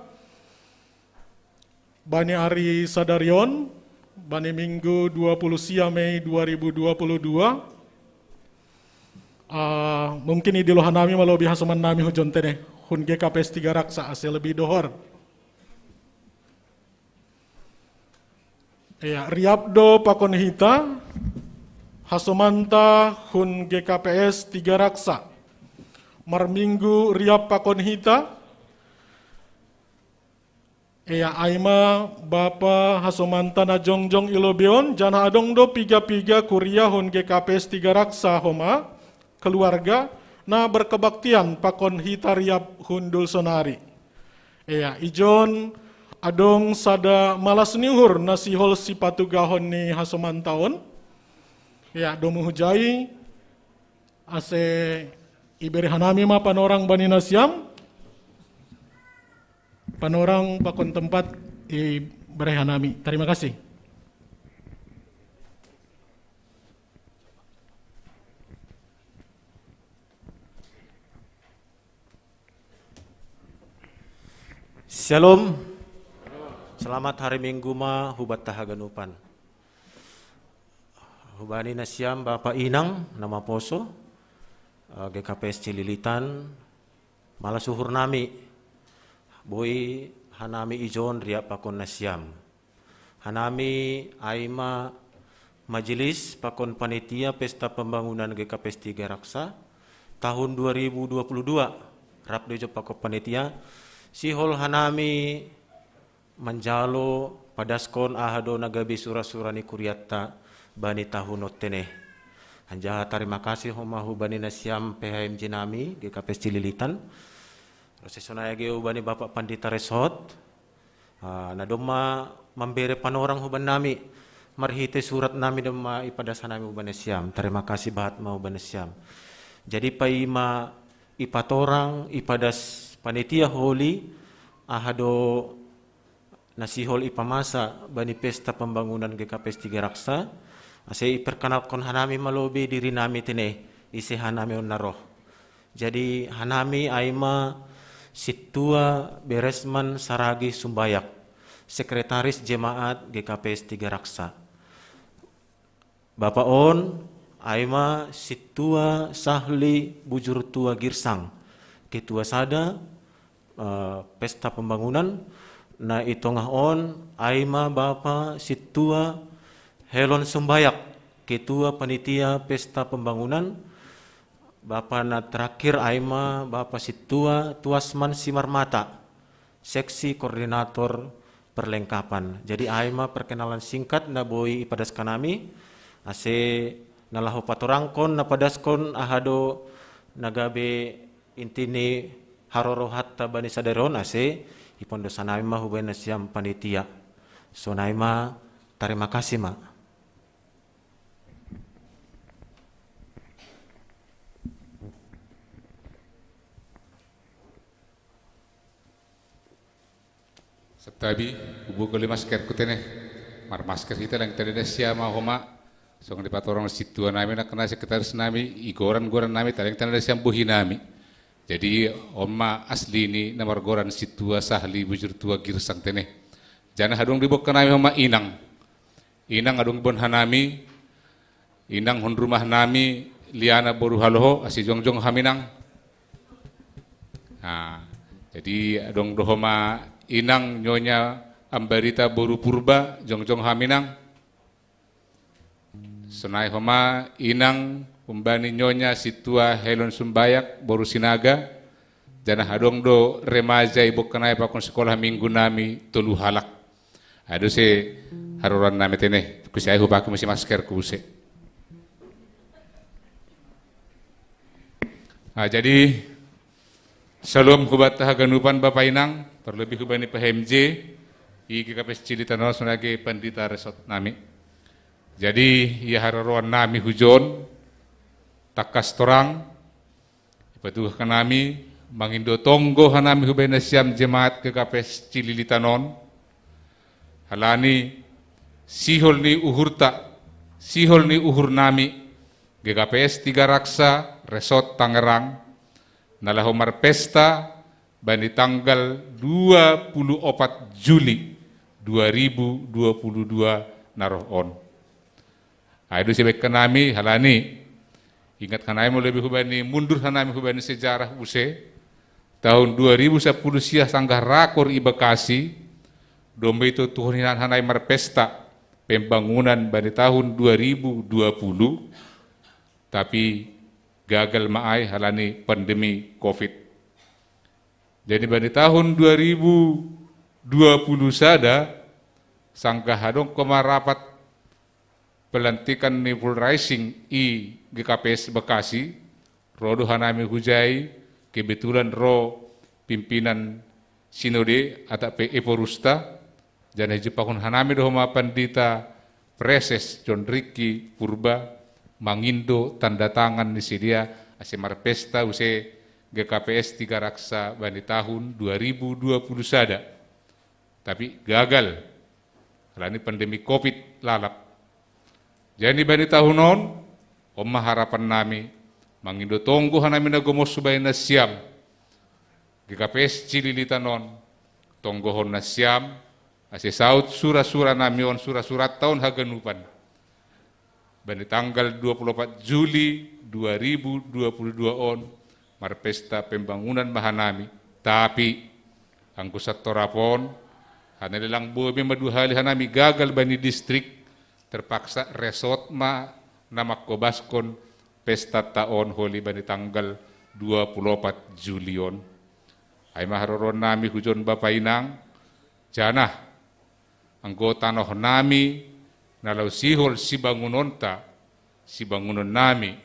Bani Ari Sadarion. Bani Minggu 20 Mei 2022. Mungkin idilohan nami malobi hasuman nami hujon tene. Hun GKPS 3 Raksa ase lebih dohor. Ya, Riabdo Pakonhita Hasomanta Hun GKPS 3 Raksa. Marminggu Riab Pakonhita. Ya, Aima Bapa Hasomanta na jongjong ilobeon jana adong do piga-piga kuliah Hun GKPS 3 Raksa homa keluarga na berkebaktian pakon hitariap hundul sonari. Ya, ijon adong sada malas niuhur na sihol si patugahon ni hasomantaon. Ya, domu hujai ase iberi hanami ma panorang bani nasyam. Panorang pakon tempat iberi hanami. Terima kasih.
Shalom. Selamat hari Minggu ma hubat tahaganupan. Hubani nasyam Bapak Inang nama poso GKPS Cililitan malasuhur nami boy hanami ijon ria pakon nasyam. Hanami aima majelis pakon panitia pesta pembangunan GKPS 3 Raksa tahun 2022 rap dejo pakon panitia sihol hanami manjalo padaskon ahado nagabi sura-surani kuriatta bani tahunot tene. Hanja terima kasih homahu bani nasyam PHMJ nami GKPS Cililitan. Prosesonaya geu bani Bapak Pandita Resort. Nadoma memberi panorang huban nami marhite surat nami doma ipadasan nami huban nasyam. Terima kasih bahat mau huban nasyam. Jadi paima ipatorang ipadas panitia holi ahado nasihol ipamasa bani pesta pembangunan GKPS 3 Raksa ase iperkenalkan hanami malobi diri nami tene isi hanami onaroh. Jadi hanami aima situa Beresman Saragi Sumbayak sekretaris jemaat GKPS 3 Raksa. Bapak on aima situa Sahli Bujur Tua Girsang ketua sada pesta pembangunan na itongah on aima Bapa situa Helon Sumbayak ketua panitia pesta pembangunan. Bapa na terakhir aima Bapa situa Tuasman Simarmata seksi koordinator perlengkapan. Jadi aima perkenalan singkat na boy ipadaskan nami ase nalahu patorangkon na padaskon ahado nagabe intini haroro hatta bani sadaron ase ipondo sanami ma hubana siam panitia. So naima terima kasih ma.
Setabi ubu kali masker kutene mar masker kita lang tadi siam ma homa so ngadi patorong situa nami nak kena sekretaris nami igoran nami tadi tadi siam buhi nami. Jadi oma asli ini nomor goran situa Sahli Bujur Tua Girsang tene. Jana hadung dibok nami oma Inang. Inang adung bon hanami. Inang hon rumah nami liana boru haloho asi jongjong haminang. Nah, jadi adung dohoma Inang nyonya ambarita boru purba jongjong haminang. Senai homa Inang pembani nyonya situa Helon Sumbayak boru sinaga Janah adong do remaja ibu kenai pakon sekolah minggu nami tolu halak. Ado se haruran nami tene kusai hu pakai mesti masker kuse. Jadi salam hubat haganupan Bapak Inang, terlebih hubani PHMJ, IGKPS Cilitanon sebagai pendeta resort nami. Jadi ia haruran nami hujon, takas torang, ipatuh kanami, mangindo tonggo hanami hubani siam jemaat GKPS Cilitanon, halani sihol ni uhur nami, GKPS Tiga Raksa, Resort Tangerang, nalahomar pesta bani tanggal 24 Juli 2022 naroh on. Aidu sebek kanami halani ingat kanami mo lebih hubani mundur hanami hubani sejarah use tahun 2010 sia sanggah rakor i Bekasi dombe itu tuhuninan hanai marpesta pembangunan bani tahun 2020 tapi gagal maai halani pandemi COVID. Jadi pada tahun 2020 sada sangka hadong kemarapat pelantikan Nipul Rising i GKPS Bekasi, rodo hanami hujai kebetulan ro pimpinan sinode atau Epo Rusta, dan jepakun hanami dohoma pandita Preses John Ricky Purba, mangindo tanda tangan di sedia asemar pesta use GKPS Tiga Raksa bani tahun 2020 sada. Tapi gagal. Karena pandemi COVID lalap. Jadi bani tahun non, omah harapan nami mangindo tonggo hanami nagomos subay na siam. GKPS Cililitanon tonggohon na siam ase saut sura-sura nami on sura-surat tahun haganupan. Bani tanggal 24 Juli 2022 on marpesta pembangunan mahanami, tapi ang kusat torapon hanilang buwi maduhali hanami gagal bani distrik terpaksa resort ma namakobaskon pesta taon holi bani tanggal 24 Juli on. Ay maharoron nami hujon Bapak Inang janah anggota noh nami nalau sihol si bangunonta, si bangunon nami,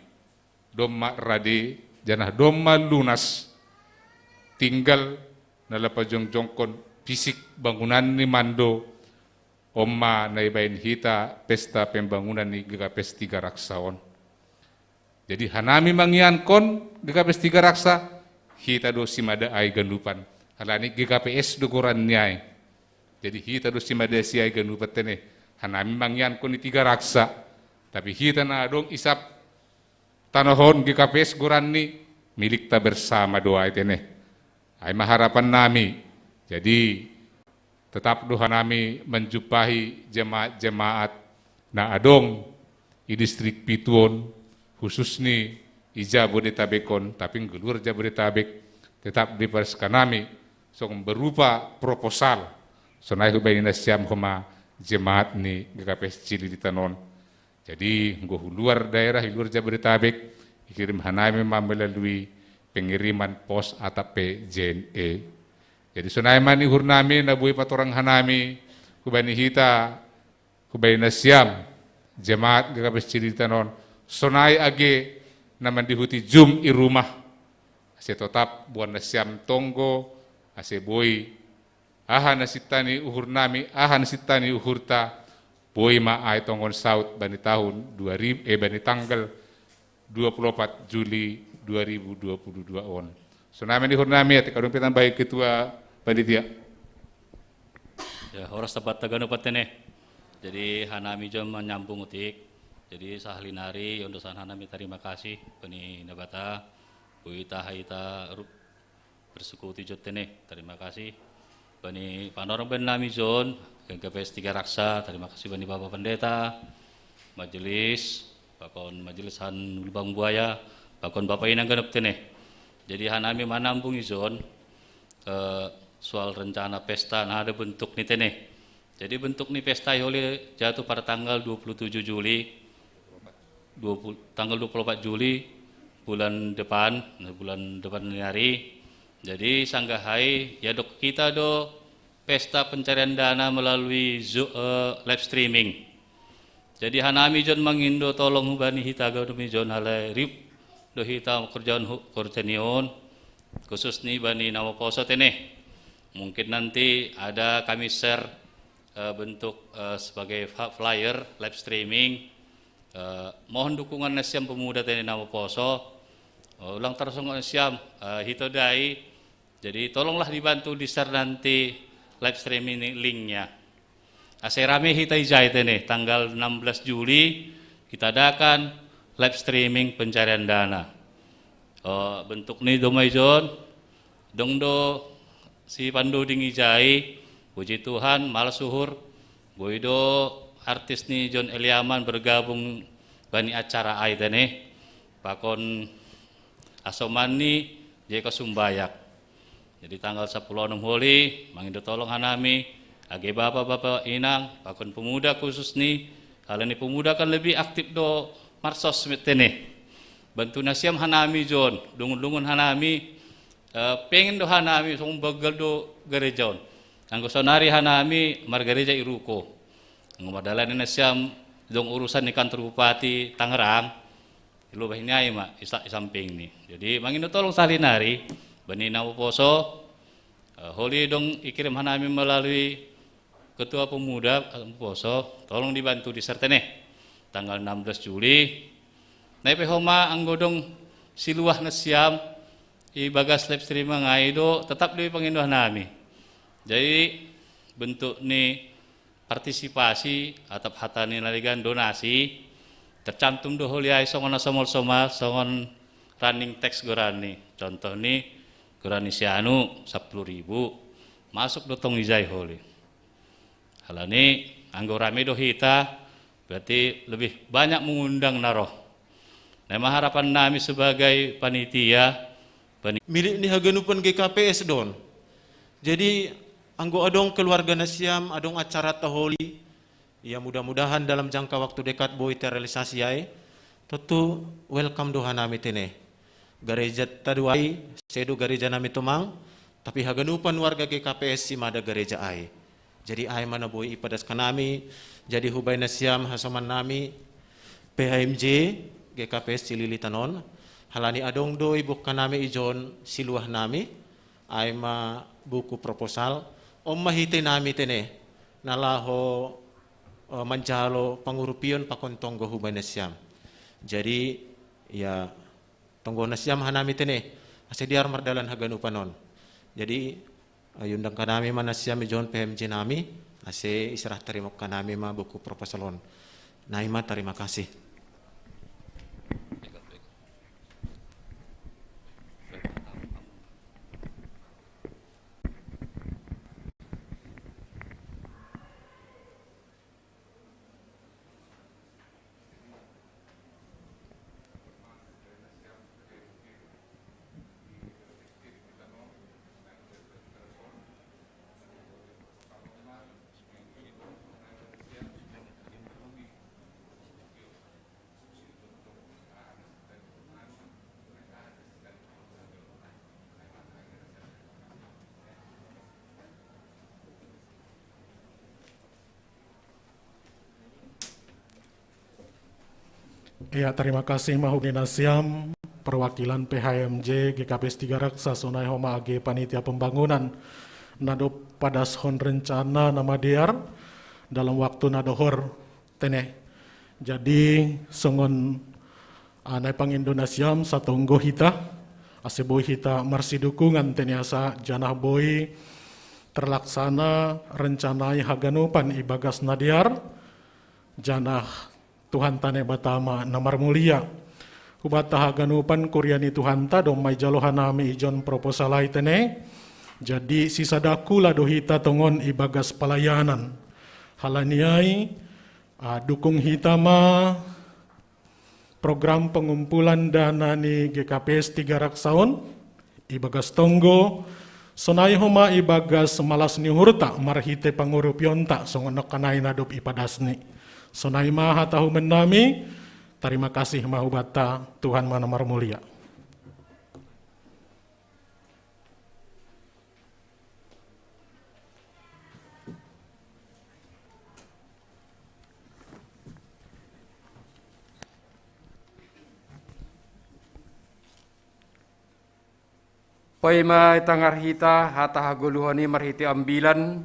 domma rade, janah domma lunas, tinggal nalapa jongjongkon fisik bangunan ni mando, omma naibain hita pesta pembangunan ni GKPS Tiga Raksaon. Jadi hanami mangian kon GKPS Tiga Raksa, hita do simada ay ganupan, halani GKPS do koran nyai. Jadi hita do simada si ay ganupan tene. Hanami mangyan ko ni Tiga Raksa, tapi hita na dong isap tanahon GKPS goran ni milik ta bersama doa itene. Ay maharapan nami, jadi tetap doa nami menjumpahi jemaat-jemaat na adong i distrik Pituon, khusus ni i Jabodetabekon, tapi ngelur Jabodetabek tetap diperskan nami, so berupa proposal, so naik hubay na siyam homa jemaat ni GKPS Cililitanon. Jadi nggo luar daerah luar Jabodetabek ikirim hanami melalui pengiriman pos atau PJNE. Jadi sunai mani hurnami na buhi patorang hanami kubani hita kubani nasyam jemaat GKPS Cililitanon sunai age naman dihuti jum i rumah ase tetap buan nasyam tonggo ase boy ahan nasitani uhur nami, ahan nasitani uhurta, boy ma ay tongon saut bani tahun 2000 bani tanggal 24 Juli 2022 on. So namin ihur nami at kadumpitan baik ketua panitia.
Ya horas tepat tagano patene. Jadi hanami jom menyambung utik. Jadi sahlinari undusan hanami terima kasih bani nabata, buita haita bersukuti jotene. Terima kasih. Bani panorang ben nami zon GKPS Tiga Raksa, terima kasih bani Bapak Pendeta, majelis, bakon majelisan Lubang Buaya, bakon Bapak Inang genep teneh. Jadi hanami manambung izon soal rencana pesta, nah ada bentuk nih teneh. Jadi bentuk nih pesta oleh jatuh pada tanggal 27 Juli, tanggal 24 Juli bulan depan hari. Jadi sanggahai ya dok kita do pesta pencarian dana melalui live streaming. Jadi hanami jon mangindo tolong hubani hitaga demi jon halai rip do hita kerjaan korjanion khusus nih bani nama poso teneh. Mungkin nanti ada kami share bentuk sebagai flyer live streaming. Mohon dukungan Nasiam Pemuda teneh nama poso. Ulang terus Nasiam hitodai. Jadi tolonglah dibantu di share nanti live streaming linknya. Aserame kita ijai teneh tanggal 16 Juli kita adakan live streaming pencarian dana. Bentuk nih domai John, dongdo si Pandu ding ijai, puji Tuhan malah suhur, boido artis nih John Eliaman bergabung bani acara ai teneh, pakon asomani jeka sumbayak. Jadi tanggal 10 holi, mangindo tolong hanami, age bapak-bapak inang, pakon pemuda khusus nih, hal ini pemuda kan lebih aktif do marsos metene. Bantu Nasiam hanami John, dungun-dungun hanami, pengen do hanami, song bagel do gerejaon. Anggo sonari hanami, mar gereja iruko. Anggo madalan Nasiam, dong urusan di kantor bupati Tangerang, ilu bahnya ima isamping nih. Jadi mangindo tolong salinari. Bani Namu Poso, holi dong ikirim hanami melalui Ketua Pemuda Poso, tolong dibantu di serteneh tanggal 16 Juli. Naipe homa anggodong siluah Nasiam i bagas live stream ngaido tetap di pengindoh nami. Jadi bentuk nih partisipasi atau hatani naligan donasi tercantum do holi ai songon somol soma songon running text gorani. Contoh nih Kurani sianu 10.000 masuk dotong izai holi. Halani anggo rame do hita berarti lebih banyak mengundang naroh. Nama harapan nami sebagai panitia
milik ni haganupan GKPS don. Jadi anggo adong keluarga Nasiam adong acara taholi ya mudah-mudahan dalam jangka waktu dekat boy terrealisasi ai. Tentu welcome do hanami teneh. Gereja taduai sedu gereja nami tomang tapi haganupan warga GKPS si mada gereja ai. Jadi ai mana boy ipadas kanami jadi hubay Nasiam hasaman nami PHMJ GKPS Cililitanon halani adong doi buk kanami ijon siluah nami ai ma buku proposal mahite nami tene nalaho manjalo pangurupion pakontonggo hubay Nasiam. Jadi ya tonggo Nasiam hanami tene asediar mardalan haganupanon. Jadi ayundang kanami manasiam ijon PMJ nami ase israh terima kanami ma buku proposalon. Naima terima kasih.
Ya, terima kasih Mahudi Nasiam, perwakilan PHMJ GKPS 3 Raksa Sonai Homa AG Panitia Pembangunan nado padas hon rencana nama diar dalam waktu nadohor teneh. Jadi songon anai pang Indonesiam satu nggo hita ase boy hita marsi dukungan teniasa janah boy terlaksana rencanai haganupan ibagas nadiar janah Tuhan tane batama namar mulia hubata haganupan kuryani Tuhan ta domai jalohanami ijon proposalai tene. Jadi sisa dakula dohita tongon ibagas pelayanan halaniai dukung hitama program pengumpulan dana ni GKPS 3 Raksaon ibagas tonggo sonai homa ibagas malas ni hurta marhite pangurupionta songonok kanai nadop ipadasni sonai maha tahu menami. Terima kasih mahubata Tuhan manamar mulia.
Paima tangar hita hata hagoluhani marhite ambilan.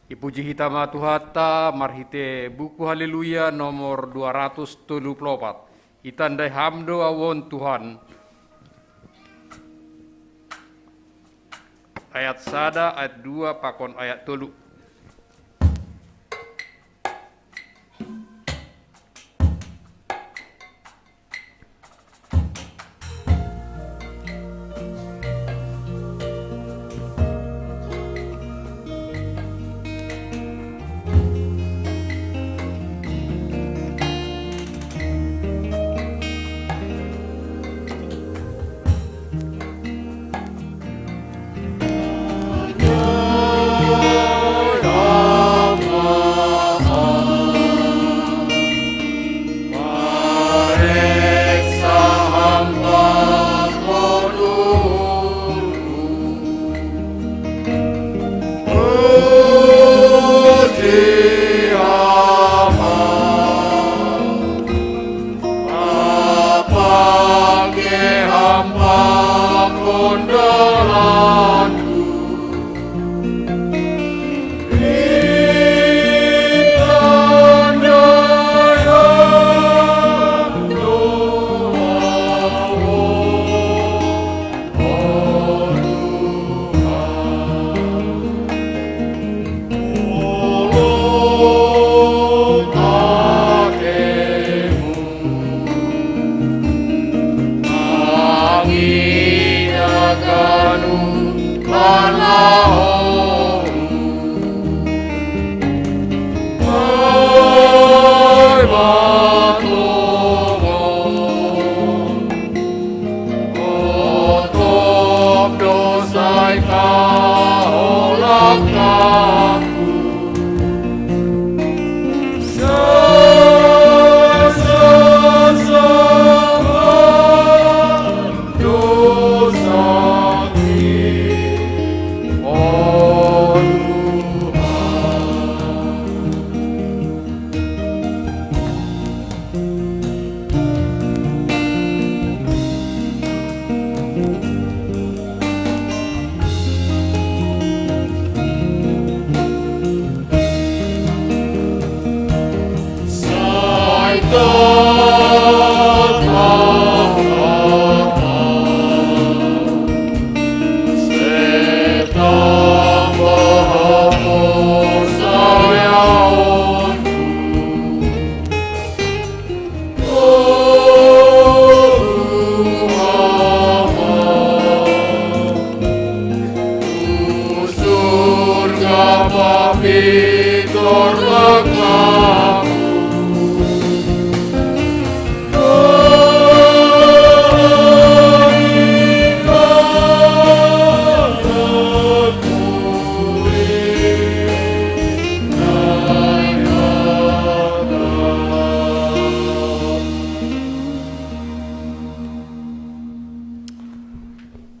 Ipuji hita matuhata marhite buku haleluya nomor 274. Itandai hamdo awon Tuhan. Ayat sada, ayat 2, pakon ayat 3.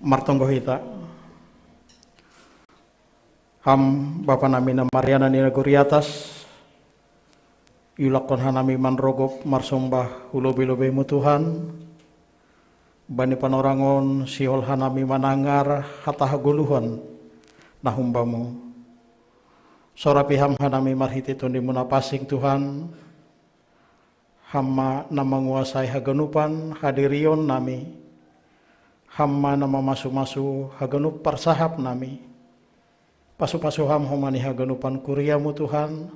Martonggo hita ham Bapa nami na Mariana nina guriatas yulakon hanami manrogop marsombah hulobe-lobe mu Tuhan bani panorangon sihol hanami manangar hatahaguluhan nahumbamu sorapi ham hanami marhiti tundi munapasing Tuhan hamma namanguasai haganupan hadirion nami hamma nama masu-masu haganup parsahap nami pasu-pasu ham homani haganupan kuriamu Tuhan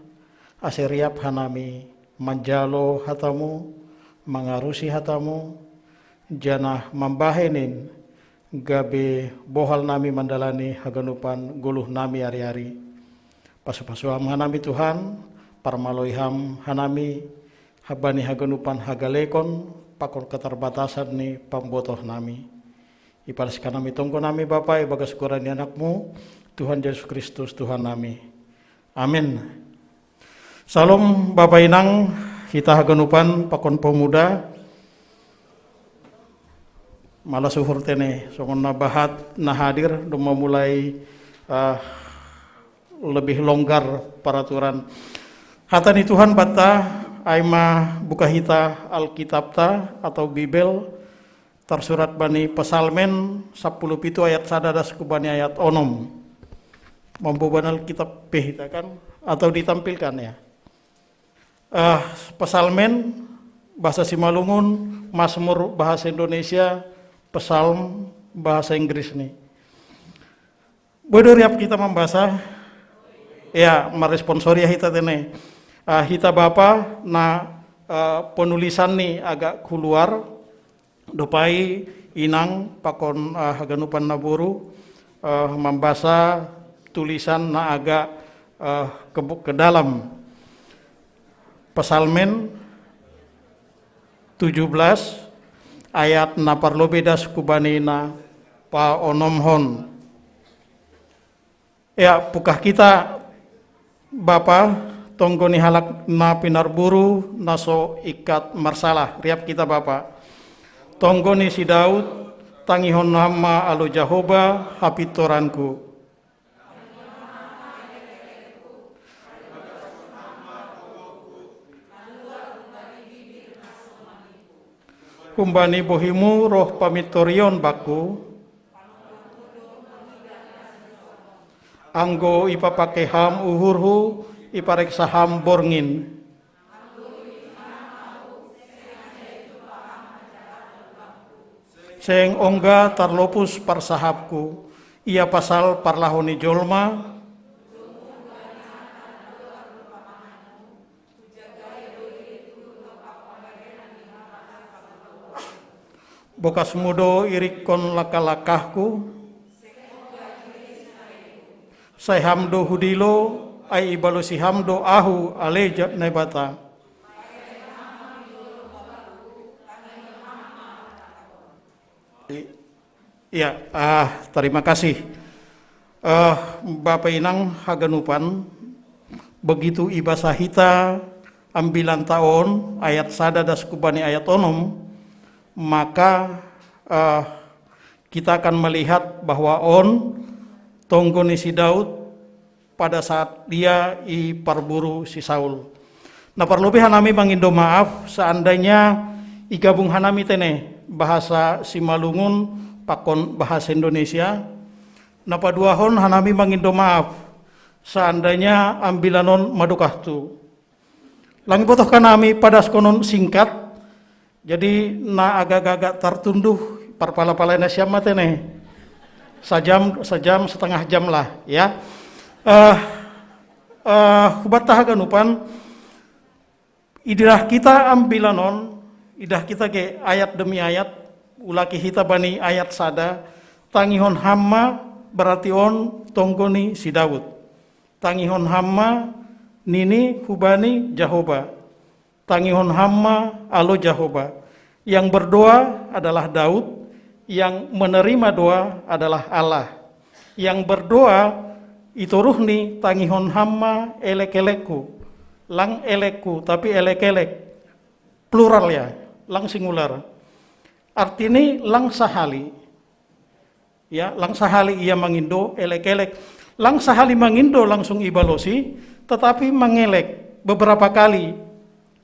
aseriap hanami manjalo hatamu mangarusi hatamu janah mambahenin gabe bohal nami mandalani haganupan guluh nami hari-hari pasu-pasu ham hanami Tuhan parmaloi ham hanami habani haganupan hagalekon pakon keterbatasan ni pambotoh nami ipalas kanami tonggo nami Bapa ibagas kurani anakmu Tuhan Yesus Kristus Tuhan nami. Amin. Salam Bapak Inang kita haganupan pakon pemuda malah suhur tene songon nabahat nah hadir doma mulai lebih longgar peraturan hatani Tuhan bata aima buka hita Alkitab ta atau Bibel tersurat bani pesalmen 10 pitu ayat sadadas kubani ayat onom. Mampu banal kitab pehitakan atau ditampilkan ya. Pesalmen bahasa Simalungun, Mazmur bahasa Indonesia, Psalm bahasa Inggris nih. Bodoh riap kita membaca ya meresponsori hita tene. Hita bapa na penulisan nih agak keluar dopai inang pakon haganupan naburu membaca tulisan na agak ke dalam. Pesalmen 17 ayat na parlobedas kubanina pa onomhon. Ya pukah kita Bapa tonggoni halak na pinarburu naso ikat marsalah riap kita Bapa. Tonggoni si Daud tangihon nama alo Jahoba hapitoranku. Kumbani bohimu roh pamitorion baku anggo ipapake ham uhurhu ipareksa ham borngin seng ongga tarlopus parsahabku ia pasal parlahoni jolma bokas mudo irikon laka-lakahku say hamdo hudilo ay ibalo si hamdo ahu aleja nebata ya terima kasih Bapak Inang haganupan begitu ibasah hita ambilan tahun ayat sadadas kubani ayat onom maka kita akan melihat bahwa tonggoni si Daud pada saat dia parburu si Saul. Nah perlu hanami mangindo maaf seandainya igabung hanami tene bahasa Simalungun pakon bahasa Indonesia. Nah paduahon hanami mangindo maaf seandainya ambilanon madukahtu. Langi potoh kanami pada skonon singkat. Jadi na agak-agak tertunduh parpala-palanya siapa tene sejam setengah jam lah ya. Hubat tahaganupan idah kita ambilanon idah kita ke ayat demi ayat ulaki hita bani ayat sada tangihon hamma berarti tonggoni si Daud tangihon hamma nini hubani Jahoba tangihon hamma alo Jahoba. Yang berdoa adalah Daud, yang menerima doa adalah Allah. Yang berdoa itu ruhni tangihon hamma elek-eleku. Lang eleku tapi elek-elek. Plural ya, lang singular. Artinya lang sahali. Ya, lang sahali ia mangindo elek-elek. Lang sahali mangindo langsung ibalosi, tetapi mengelek beberapa kali.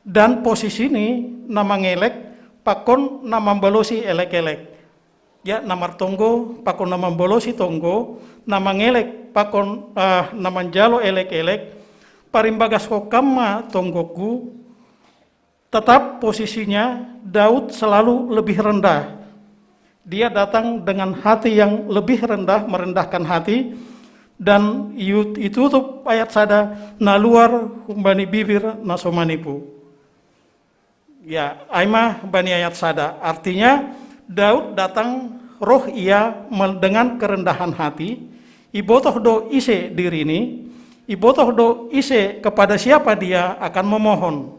Dan posisi ini nama ngelek pakon nama balosi elek-elek. Ya nama tonggo pakon nama balosi tonggo, nama ngelek pakon nama jalo elek-elek. Parimbagas kokama tonggoku. Tetap posisinya Daud selalu lebih rendah. Dia datang dengan hati yang lebih rendah, merendahkan hati. Dan itu tuh ayat sada naluar humbani bibir nasomanipu. Ya, aimah bani ayat sada. Artinya Daud datang roh ia dengan kerendahan hati. Ibotoh do ise diri ini. Ibotoh do ise kepada siapa dia akan memohon.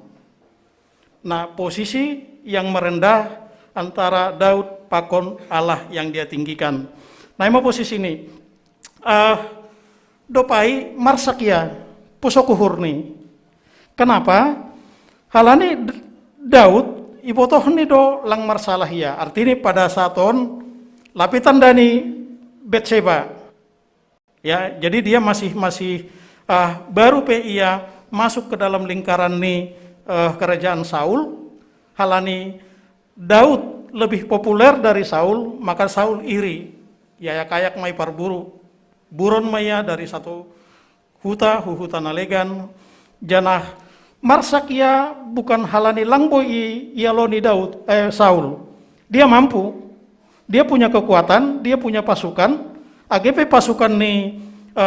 Nah, posisi yang merendah antara Daud pakon Allah yang dia tinggikan. Nah, ima posisi ini. Dopai marsakia pusokuhurni. Kenapa? Halani Daud ibotoh ni do lang marsalah ya. Artinya pada saat lapitan dani Betseba. Ya, jadi dia masih baru ia masuk ke dalam lingkaran ni kerajaan Saul. Halani Daud Daud lebih populer dari Saul, maka Saul iri. Ya kayak mai parburu. Buron maya dari satu huta nalegan. Janah marsak ia bukan halani langboi ia loni Saul. Dia mampu. Dia punya kekuatan, dia punya pasukan. AGP pasukan nih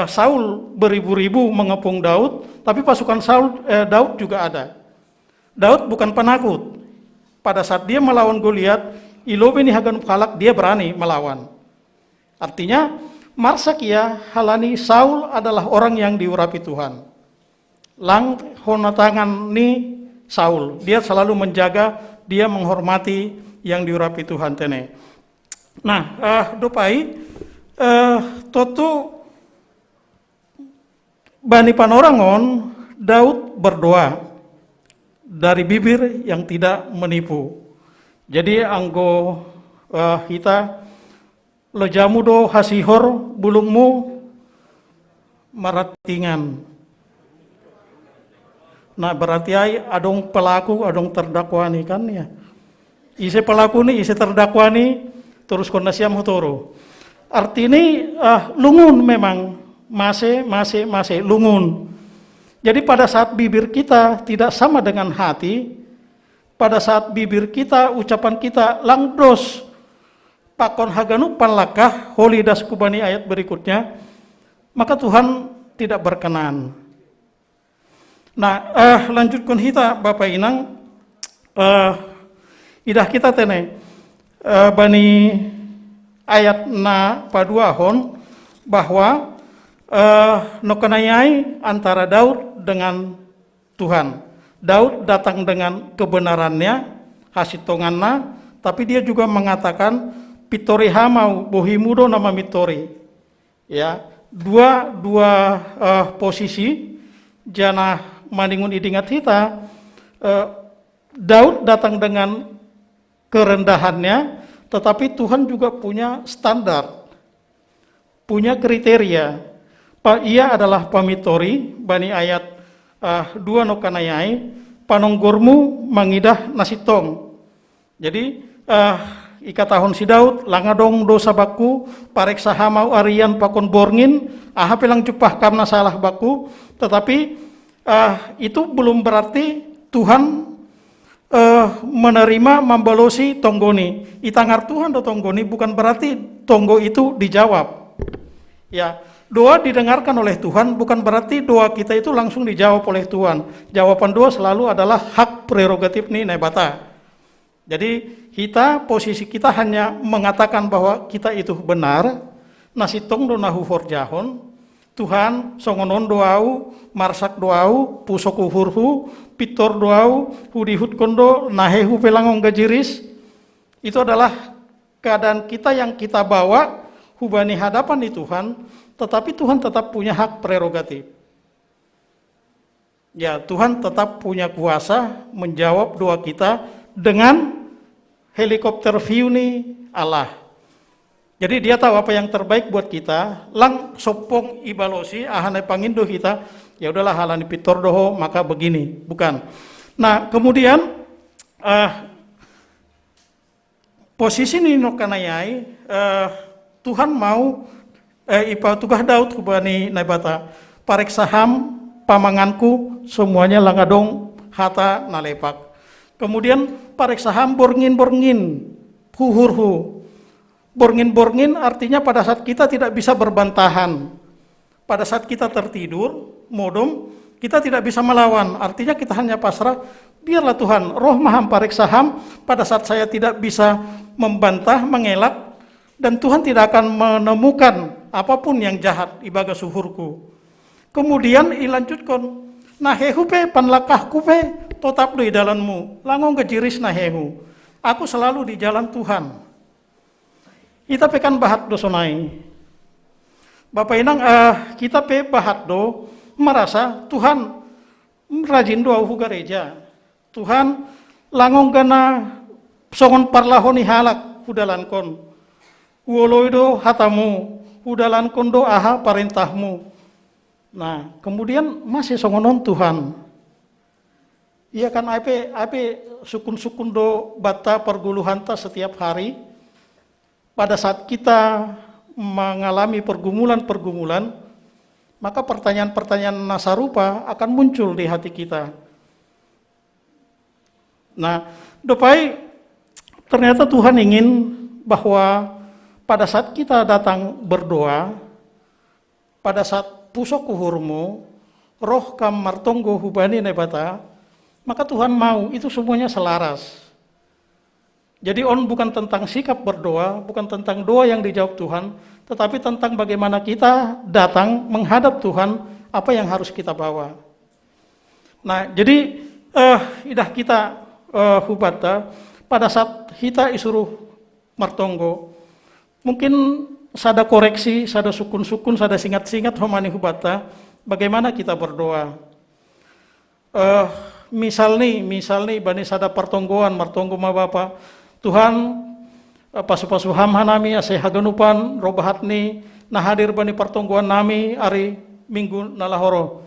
Saul beribu-ribu mengepung Daud, tapi pasukan Daud juga ada. Daud bukan penakut. Pada saat dia melawan Goliat, ilobe ni hagan kalak, dia berani melawan. Artinya, marsak ia halani Saul adalah orang yang diurapi Tuhan. Lang honatangan ni Saul, dia selalu menjaga, dia menghormati yang diurapi Tuhan tene. Nah, dopai totu bani panorangon Daud berdoa dari bibir yang tidak menipu. Jadi anggo kita lejamu do hasihor bulungmu maratingan. Nah berarti ay adong pelaku adong terdakwa nih kan ya. Ise pelaku nih ise terdakwa nih terus kondasiam hutoro. Artinya lungun memang masih lungun. Jadi pada saat bibir kita tidak sama dengan hati, pada saat bibir kita, ucapan kita langdos, pakon haganu panlakah, holidas kubani ayat berikutnya, maka Tuhan tidak berkenan. Nah, lanjutkan kita Bapak Inang, idah kita tene, bani ayat na paduahon, bahwa nokanayai antara Daud dengan Tuhan. Daud datang dengan kebenarannya, hasitonganna, tapi dia juga mengatakan pitori hamau bohimudo nama mitori. Ya, dua posisi jana maningun idingat kita. Daud datang dengan kerendahannya, tetapi Tuhan juga punya standar, punya kriteria. Ia adalah pamitori, bani ayat 2 nokanayai, panonggormu mangidah nasitong. Jadi ika tahun si Daud, langadong dosa baku, parek sahamau arian pakon borngin, aha pelang cupah karena salah baku, tetapi itu belum berarti Tuhan menerima membalosi tonggoni. Itangar Tuhan do tonggoni bukan berarti tonggo itu dijawab. Ya, doa didengarkan oleh Tuhan bukan berarti doa kita itu langsung dijawab oleh Tuhan. Jawaban doa selalu adalah hak prerogatif nih nebata. Jadi posisi kita hanya mengatakan bahwa kita itu benar. Nasitong do nahu forjahon. Tuhan songonon doau, marsak doau, pusok uhurhu, pitor doau, hudihut kondo, nahehu pelangong gajiris. Itu adalah keadaan kita yang kita bawa hubani hadapan di Tuhan, tetapi Tuhan tetap punya hak prerogatif. Ya, Tuhan tetap punya kuasa menjawab doa kita dengan helikopter view nih Allah. Jadi dia tahu apa yang terbaik buat kita. Lang sopong ibalosi ahane pangindo kita. Ya udahlah halani pitor doho maka begini, bukan. Nah kemudian posisi ini nokanayai Tuhan mau ipa tugah Daud kubani naibata parek saham pamanganku semuanya langadong hata nalepak. Kemudian parek saham borngin huhurhu. Borngin artinya pada saat kita tidak bisa berbantahan, pada saat kita tertidur, modom, kita tidak bisa melawan, artinya kita hanya pasrah, biarlah Tuhan, roh maham parek saham, pada saat saya tidak bisa membantah, mengelak, dan Tuhan tidak akan menemukan apapun yang jahat, ibaga suhurku. Kemudian ilanjutkan, nahehu pe panlakahku pe, tetap di dalammu, langong kejiris nahehu, aku selalu di jalan Tuhan. Kita pekan bahat do sonai. Bapak Inang, kita pe bahat do merasa Tuhan rajin doa hu gereja. Tuhan langong gana songon parlahoni halak hudalankon. Uoloido hatamu hudalankon do aha perintahmu. Nah, kemudian masih songonon Tuhan. Iya kan AP sukun-sukun do bata perguluhan ta setiap hari. Pada saat kita mengalami pergumulan-pergumulan, maka pertanyaan-pertanyaan nasarupa akan muncul di hati kita. Nah, dopai ternyata Tuhan ingin bahwa pada saat kita datang berdoa, pada saat pusok kuhurmu, roh kam martonggo hubani nebata, maka Tuhan mau itu semuanya selaras. Jadi bukan tentang sikap berdoa, bukan tentang doa yang dijawab Tuhan, tetapi tentang bagaimana kita datang menghadap Tuhan, apa yang harus kita bawa. Nah, jadi idah kita hubata pada saat kita isuruh martonggo, mungkin sada koreksi, sada sukun-sukun, sada singat-singat homani hubata, bagaimana kita berdoa. Misal nih bani sada pertonggoan martonggo ma Bapa, Tuhan pasu-pasu ham hanami ase haganupan robahat ni nah hadir bani pertonggoan nami ari minggu nalahoro.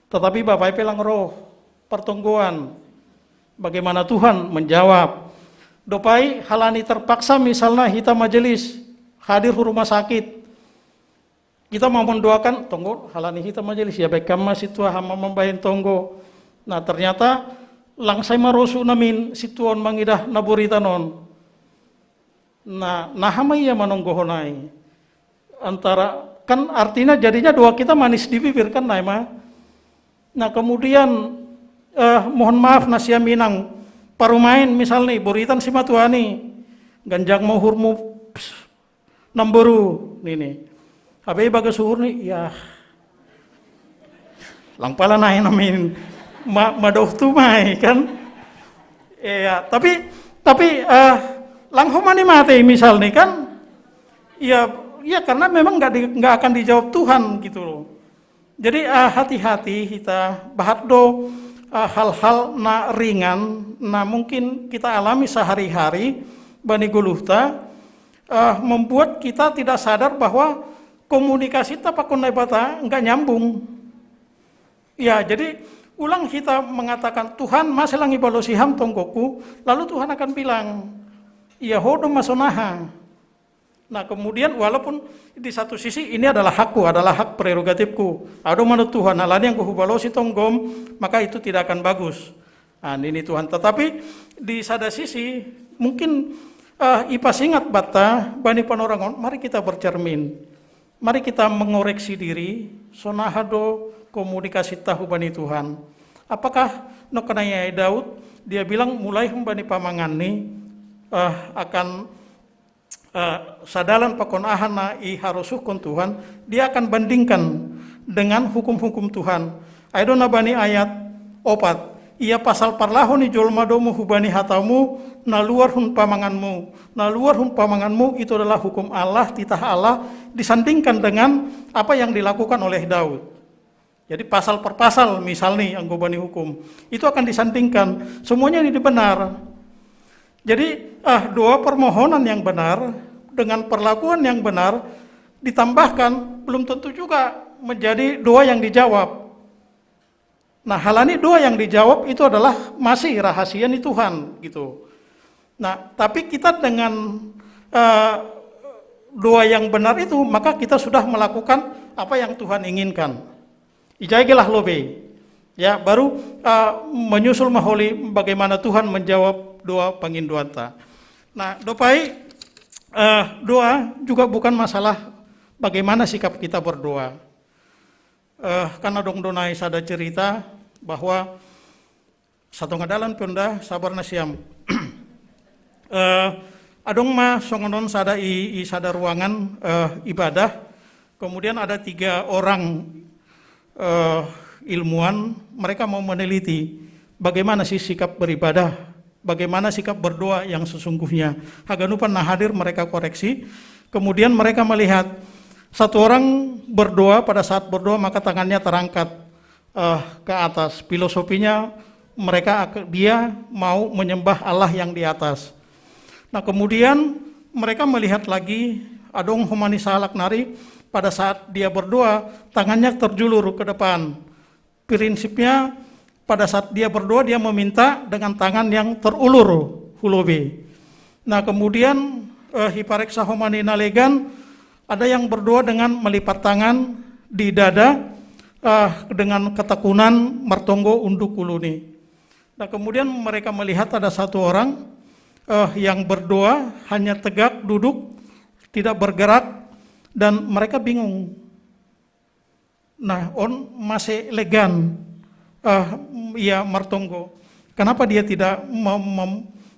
Tetapi Bapak pelang roh pertonggoan, bagaimana Tuhan menjawab. Dopai halani terpaksa misalnya kita majelis hadir di rumah sakit, kita mau mendoakan tonggo halani kita majelis ya baik kama situa hama membahin tonggo. Nah ternyata langsai marosu namin situon mangidah naburita non. Nah nahamai ya manonggohonai. Antara kan artinya jadinya doa kita manis di bibir kan naima. Nah kemudian mohon maaf nasia minang parumain misal nih buritan si matuani ganjang mau hurmu namboru nih. Abe bagas suhur nih ya langpala naik namin madoh tu mai kan. Ya, tapi lang homani mati misal nih kan. Ya karena memang nggak akan dijawab Tuhan gitu loh. Jadi hati-hati kita bahat do hal-hal na ringan, na mungkin kita alami sehari-hari bani guluhta, membuat kita tidak sadar bahwa komunikasi tapakon bata nggak nyambung. Ya, jadi ulang kita mengatakan Tuhan masih langi balosiham tonggoku, lalu Tuhan akan bilang, ya hodo masonaha. Nah kemudian walaupun di satu sisi ini adalah hakku, adalah hak prerogatifku, ado manut Tuhan, alani yang kuhubalosi tonggom, maka itu tidak akan bagus. Nah ini Tuhan, tetapi di sada sisi mungkin ipas ingat bata, bani panorangon, mari kita bercermin, mari kita mengoreksi diri, sonahado komunikasi tahu bani Tuhan. Apakah nokanaya Daud, dia bilang mulai bani pamangan nih akan sadalan pakon ahana i harusukun Tuhan, dia akan bandingkan dengan hukum-hukum Tuhan. Aidona bani ayat 4, ia pasal parlahon i jolmadomu hubani hatamu na luar hun pamanganmu. Na luar hun pamanganmu itu adalah hukum Allah, titah Allah disandingkan dengan apa yang dilakukan oleh Daud. Jadi pasal per pasal misal nih yang bani hukum itu akan disandingkan, semuanya ini benar. Jadi doa permohonan yang benar dengan perlakuan yang benar ditambahkan belum tentu juga menjadi doa yang dijawab. Nah, halani doa yang dijawab itu adalah masih rahasia nih Tuhan gitu. Nah, tapi kita dengan doa yang benar itu maka kita sudah melakukan apa yang Tuhan inginkan. Ijaigelah lobe. Ya, baru menyusul maholi bagaimana Tuhan menjawab doa panginduanta. Nah, dopai doa juga bukan masalah bagaimana sikap kita berdoa. Karena dong donai sada cerita bahwa satu ngadalan punda sabar nasiam. Adong ma songonon sada i sada ruangan ibadah. Kemudian ada 3 orang ilmuwan, mereka mau meneliti bagaimana sih sikap beribadah, bagaimana sikap berdoa yang sesungguhnya. Haganupan nah hadir mereka koreksi, kemudian mereka melihat satu orang berdoa, pada saat berdoa maka tangannya terangkat ke atas. Filosofinya dia mau menyembah Allah yang di atas. Nah kemudian mereka melihat lagi adong homani salak nari, pada saat dia berdoa tangannya terjulur ke depan. Prinsipnya pada saat dia berdoa dia meminta dengan tangan yang terulur hulobe. Nah kemudian hipareksa homani nalegan, ada yang berdoa dengan melipat tangan di dada dengan ketekunan martonggo unduk kuluni. Nah kemudian mereka melihat ada satu orang yang berdoa hanya tegak duduk, tidak bergerak, dan mereka bingung. Nah on masih legan ya martonggo, kenapa dia tidak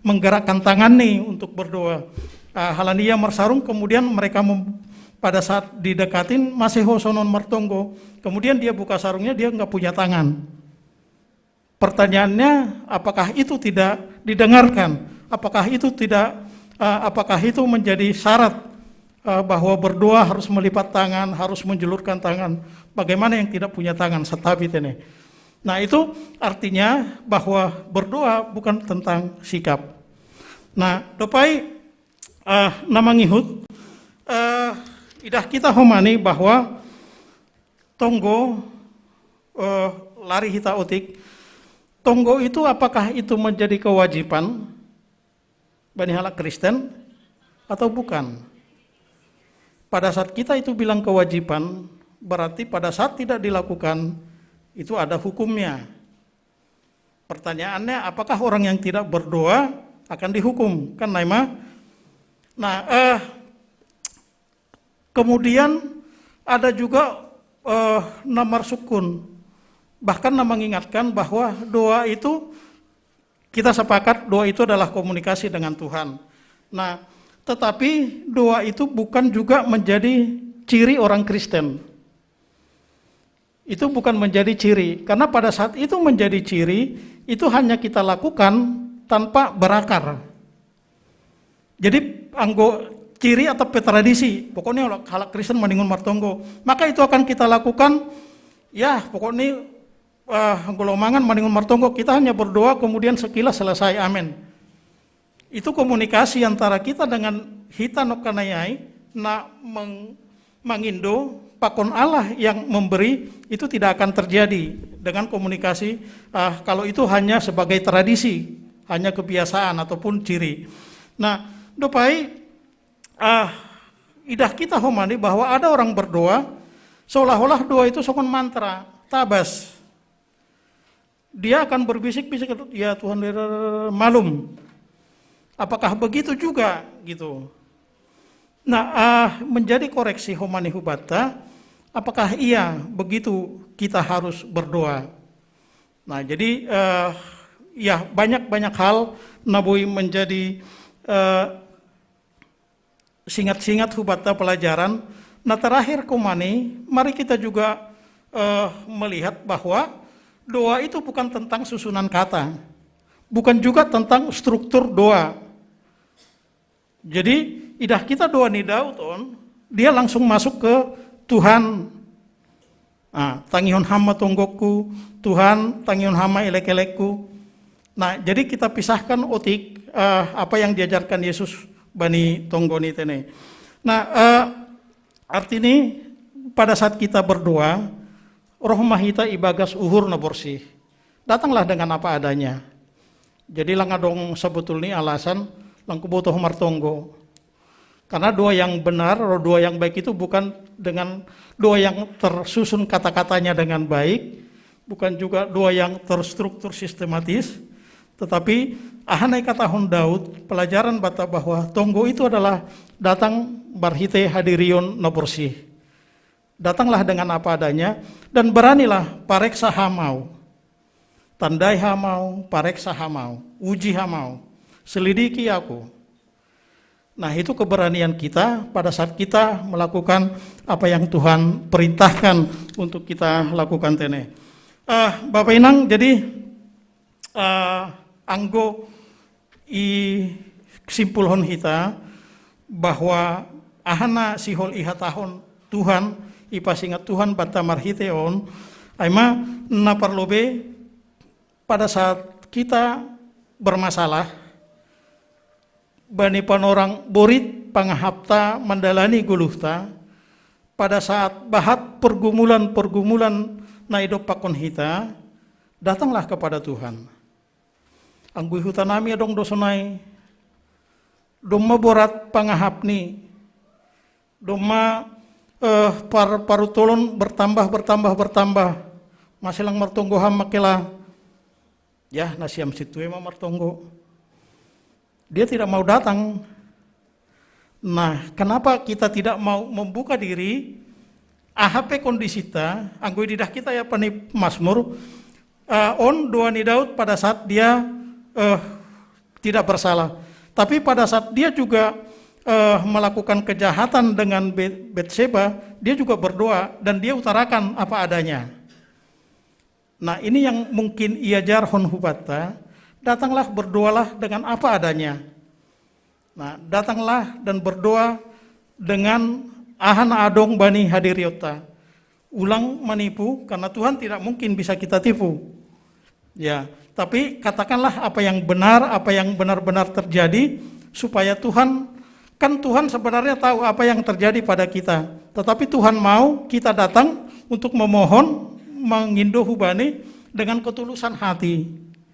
menggerakkan tangan nih untuk berdoa? Halania marsarung, kemudian mereka pada saat didekatin masih hosonon martonggo, kemudian dia buka sarungnya, dia nggak punya tangan. Pertanyaannya, apakah itu tidak didengarkan? Apakah itu tidak? Apakah itu menjadi syarat bahwa berdoa harus melipat tangan, harus menjulurkan tangan? Bagaimana yang tidak punya tangan? Setabit ini. Nah itu artinya bahwa berdoa bukan tentang sikap. Nah dopai namangihut idah kita homani bahwa tonggo lari hita otik, tonggo itu apakah itu menjadi kewajiban bani halak Kristen atau bukan? Pada saat kita itu bilang kewajiban, berarti pada saat tidak dilakukan itu ada hukumnya. Pertanyaannya, apakah orang yang tidak berdoa akan dihukum? Kan Naima? Nah, kemudian ada juga namar sukun. Bahkan mengingatkan bahwa doa itu, kita sepakat doa itu adalah komunikasi dengan Tuhan. Nah, tetapi doa itu bukan juga menjadi ciri orang Kristen. Itu bukan menjadi ciri, karena pada saat itu menjadi ciri, itu hanya kita lakukan tanpa berakar. Jadi ciri atau tradisi, pokoknya halak Kristen meningun martonggo, maka itu akan kita lakukan, ya pokoknya golomangan meningun martonggo, kita hanya berdoa kemudian sekilas selesai, amin. Itu komunikasi antara kita dengan hita nokanayai, mangindo, pakon Allah yang memberi, itu tidak akan terjadi dengan komunikasi kalau itu hanya sebagai tradisi, hanya kebiasaan ataupun ciri. Nah, dopai idah kita homani bahwa ada orang berdoa seolah-olah doa itu sokon mantra, tabas. Dia akan berbisik-bisik, ya Tuhan malum. Apakah begitu juga gitu? Nah, menjadi koreksi homani hubata, apakah iya begitu kita harus berdoa? Nah, jadi ya banyak hal nabui menjadi singkat-singkat hubata pelajaran. Nah, terakhir kumani, mari kita juga melihat bahwa doa itu bukan tentang susunan kata, bukan juga tentang struktur doa. Jadi idah kita doa ni Daud dia langsung masuk ke Tuhan. Tangihon hama tonggoku, Tuhan tangihon hama elek-elekku. Nah, jadi kita pisahkan otik apa yang diajarkan Yesus bani tonggoni tene. Nah, artinya pada saat kita berdoa, roh mahita ibagas uhur na bersih. Datanglah dengan apa adanya. Jadi langadong sebetulnya alasan lang kubutuh martonggo. Karena doa yang benar, doa yang baik itu bukan dengan doa yang tersusun kata-katanya dengan baik, bukan juga doa yang terstruktur sistematis, tetapi ahanai kata Daud, pelajaran bata bahwa tonggo itu adalah datang barhite hadirion na bersih. Datanglah dengan apa adanya dan beranilah pareksa hamau. Tandai hamau, pareksa hamau, uji hamau, selidiki aku. Nah, itu keberanian kita pada saat kita melakukan apa yang Tuhan perintahkan untuk kita lakukan tene. Bapak Inang, jadi anggo simpulhon kita bahwa ahana sihol ihatahon Tuhan ipasingat Tuhan bata marhiteon aima naparlobe pada saat kita bermasalah bani panorang borit pangahapta mandalani guluhta pada saat bahat pergumulan na idop pakon hita Datanglah kepada Tuhan. Anggui hutanami adong dosonai, doma borat pangahapni, doma parutolon bertambah, masilang martonggo ham makela, ya nasiam situ emang martonggo. Dia tidak mau datang. Nah, kenapa kita tidak mau membuka diri? AHP kondisita, anggui didah kita ya pani Mazmur, on doa ni Daud pada saat dia tidak bersalah. Tapi pada saat dia juga melakukan kejahatan dengan Batseba, dia juga berdoa dan dia utarakan apa adanya. Nah, ini yang mungkin ia jarhon hubata, datanglah berdoalah dengan apa adanya. Nah, datanglah dan berdoa dengan ahan adong bani hadiriota. Ulang menipu karena Tuhan tidak mungkin bisa kita tipu. Ya, tapi katakanlah apa yang benar, apa yang benar-benar terjadi supaya Tuhan, kan Tuhan sebenarnya tahu apa yang terjadi pada kita. Tetapi Tuhan mau kita datang untuk memohon, mengindoh hubani dengan ketulusan hati,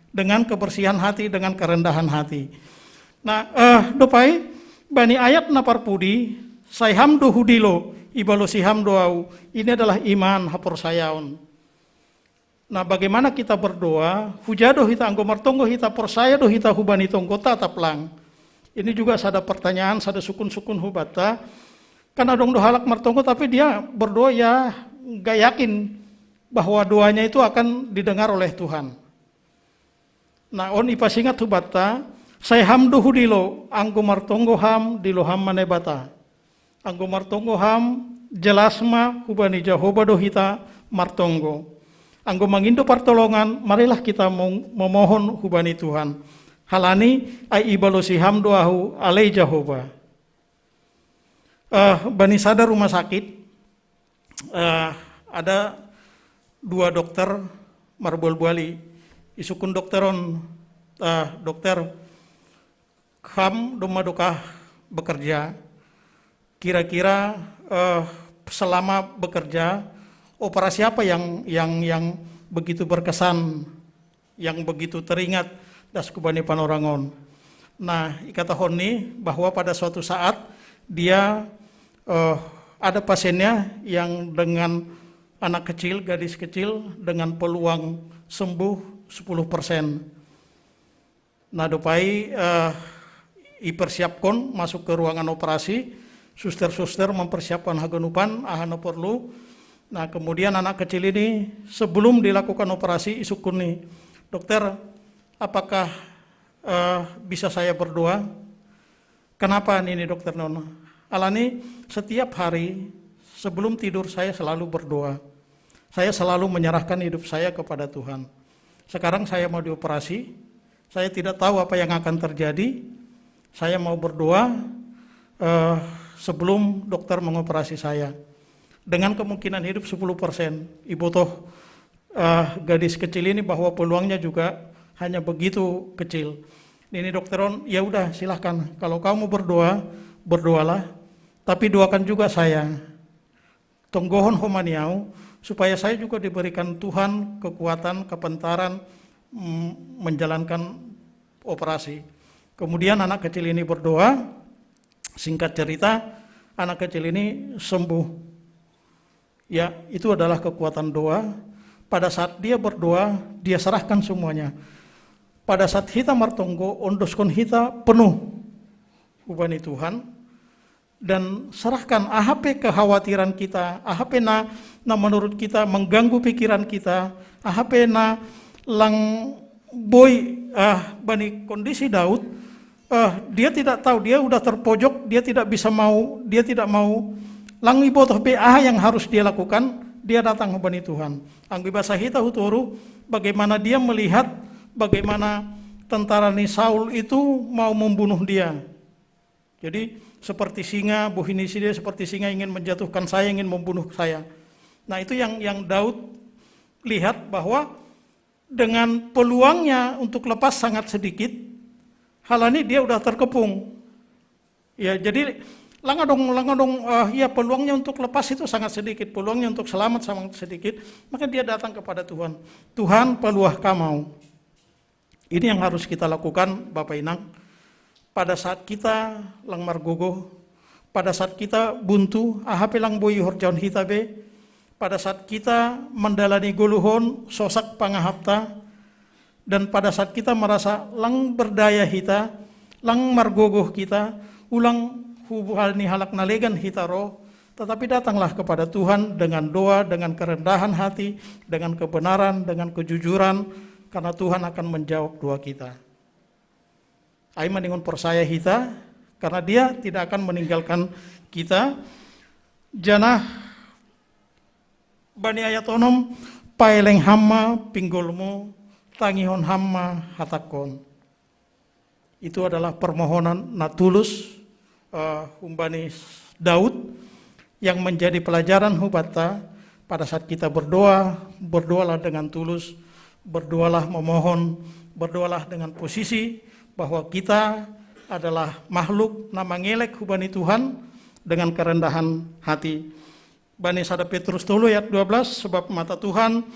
dengan kebersihan hati, dengan kerendahan hati. Nah, dopai bani ayat naparpudi, sayham dohudilo, ibalo siham doau. Ini adalah iman hapor sayaon. Nah, bagaimana kita berdoa? Hujado hita anggo martonggo hita persaya do hita hubani tonggota taplang. Ini juga ada pertanyaan, ada sukun-sukun hubata. Kan adong dohalak martonggo tapi dia berdoa ya gak yakin bahwa doanya itu akan didengar oleh Tuhan. Nah, on ipasingat hubata, saya ham dohudilo, anggo martonggo ham diloham manebata. Anggo martonggo ham jelasma hubani Jehovah do hita martonggo. Anggo mangindo pertolongan, marilah kita memohon hubani Tuhan. Halani ai ibalo siham doahu alai Jehovah. Bani sadar rumah sakit, ada 2 dokter marbol buali, isukun dokteron, dokter ham domadokah bekerja. Kira-kira selama bekerja operasi apa yang begitu berkesan, yang begitu teringat das kubani panorangon. Nah, ikatahon nih bahwa pada suatu saat dia ada pasiennya yang dengan anak kecil, gadis kecil dengan peluang sembuh 10%. Nah, dopai ipersiapkon masuk ke ruangan operasi, suster-suster mempersiapkan hagenupan ahana perlu. Nah, kemudian anak kecil ini sebelum dilakukan operasi isukun nih, dokter, apakah bisa saya berdoa? Kenapa ini dokter Nono? Alani setiap hari sebelum tidur saya selalu berdoa. Saya selalu menyerahkan hidup saya kepada Tuhan. Sekarang saya mau dioperasi, saya tidak tahu apa yang akan terjadi. Saya mau berdoa sebelum dokter mengoperasi saya. Dengan kemungkinan hidup 10%. Ibu toh gadis kecil ini bahwa peluangnya juga hanya begitu kecil. Ini dokteron, ya udah silahkan. Kalau kamu berdoa, berdoalah. Tapi doakan juga saya. Tonggohon homaniau, supaya saya juga diberikan Tuhan kekuatan, kepentaran menjalankan operasi. Kemudian anak kecil ini berdoa. Singkat cerita, anak kecil ini sembuh. Ya, itu adalah kekuatan doa. Pada saat dia berdoa, dia serahkan semuanya. Pada saat hita martonggo, ondoskon hita penuh hubani Tuhan. Dan serahkan AHP kekhawatiran kita, AHP na menurut kita mengganggu pikiran kita, AHP na lang boy bani kondisi Daud, dia tidak tahu, dia udah terpojok, dia tidak mau lang ibotoh BA yang harus dia lakukan, dia datang hubani Tuhan. Anggi bahasa hita huturu, bagaimana dia melihat bagaimana tentara ni Saul itu mau membunuh dia. Jadi seperti singa, buhinisi dia seperti singa ingin menjatuhkan saya, ingin membunuh saya. Nah, itu yang Daud lihat bahwa dengan peluangnya untuk lepas sangat sedikit, hal ini dia udah terkepung. Ya, jadi ya peluangnya untuk lepas itu sangat sedikit, peluangnya untuk selamat sangat sedikit, maka dia datang kepada Tuhan. Tuhan peluah kamau. Ini yang harus kita lakukan Bapak Inang. Pada saat kita lang margogo, pada saat kita buntu, ahap lang boy horjaon hitabe, pada saat kita mendalani guluhon, sosak pangahapta, dan pada saat kita merasa lang berdaya hita, lang margogoh kita, ulang hubungan halak nalegan hitaro, tetapi datanglah kepada Tuhan dengan doa, dengan kerendahan hati, dengan kebenaran, dengan kejujuran, karena Tuhan akan menjawab doa kita. Aima dengan percaya hita, karena Dia tidak akan meninggalkan kita. Janah bani ayatonom paeleng hamma pinggulmu tangihon hamma hatakon. Itu adalah permohonan natulus Humbani Daud yang menjadi pelajaran hubata pada saat kita berdoa, berdoalah dengan tulus, berdoalah memohon, berdoalah dengan posisi bahwa kita adalah makhluk nama ngelek hubani Tuhan dengan kerendahan hati. Bani Sada Petrus 3 ayat 12, sebab mata Tuhan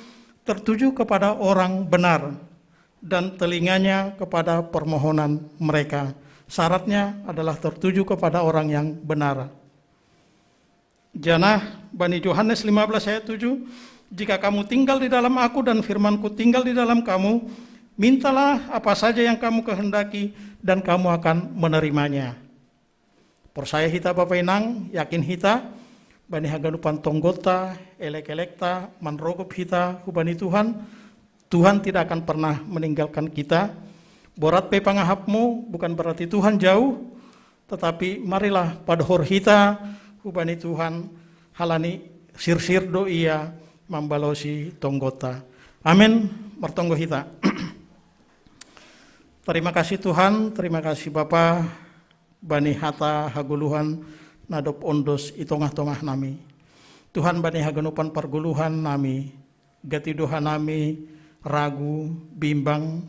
tertuju kepada orang benar dan telinganya kepada permohonan mereka. Syaratnya adalah tertuju kepada orang yang benar. Janah Bani Yohanes 15 ayat 7, jika kamu tinggal di dalam aku dan firmanku tinggal di dalam kamu, mintalah apa saja yang kamu kehendaki dan kamu akan menerimanya. Percaya hita Bapak Inang, yakin hita, Bani haganupan tonggota, elek-elekta, manrogop hita, hubani Tuhan, Tuhan tidak akan pernah meninggalkan kita. Borat pe pangahapmu bukan berarti Tuhan jauh, tetapi marilah padhor hita hubani Tuhan halani sir-sir do ia mambalosi tonggota. Amin. Martonggo hita. Terima kasih Tuhan, terima kasih Bapa Bani hata haguluhan nadop ondos itongah-tongah nami. Tuhan Bani haganupan parguluhan nami, gatidohan nami ragu, bimbang,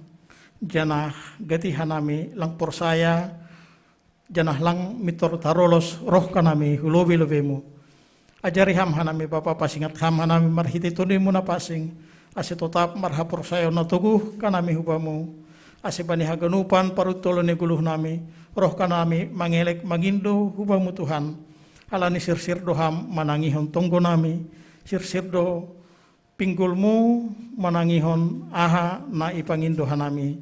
janah gati hanami lang porsaya, janah lang mitor tarolos roh kanami hulobi-lobemu. Ajari ham hanami Bapa pasingat ham hanami marhiti tunimu na pasing, ase totap marha porsaya na tuguh kanami hubamu, ase Bani haganupan parutolo ni guluh nami, roh kanami mangelek magindo hubamu Tuhan. Alani sir-sir doham manangihon tonggo nami, sir-sir do pinggulmu manangihon aha na ipangindo hanami.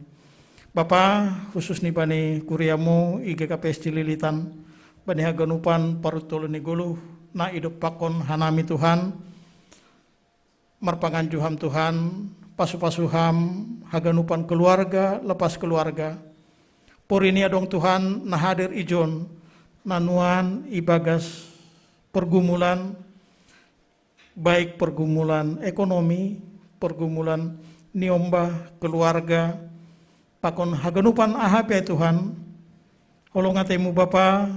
Bapa, khusus ni Bani kuriamu IGKPS Cililitan, Bani haganupan parutolo ni guluh na idop pakon hanami Tuhan, marpangan juham Tuhan, pasu-pasuham haganupan keluarga lepas keluarga. Porini adong Tuhan na hadir ijon nanuan ibagas pergumulan, baik pergumulan ekonomi, pergumulan niomba keluarga, pakon haganupan ahap ya Tuhan, holongatemu Bapa,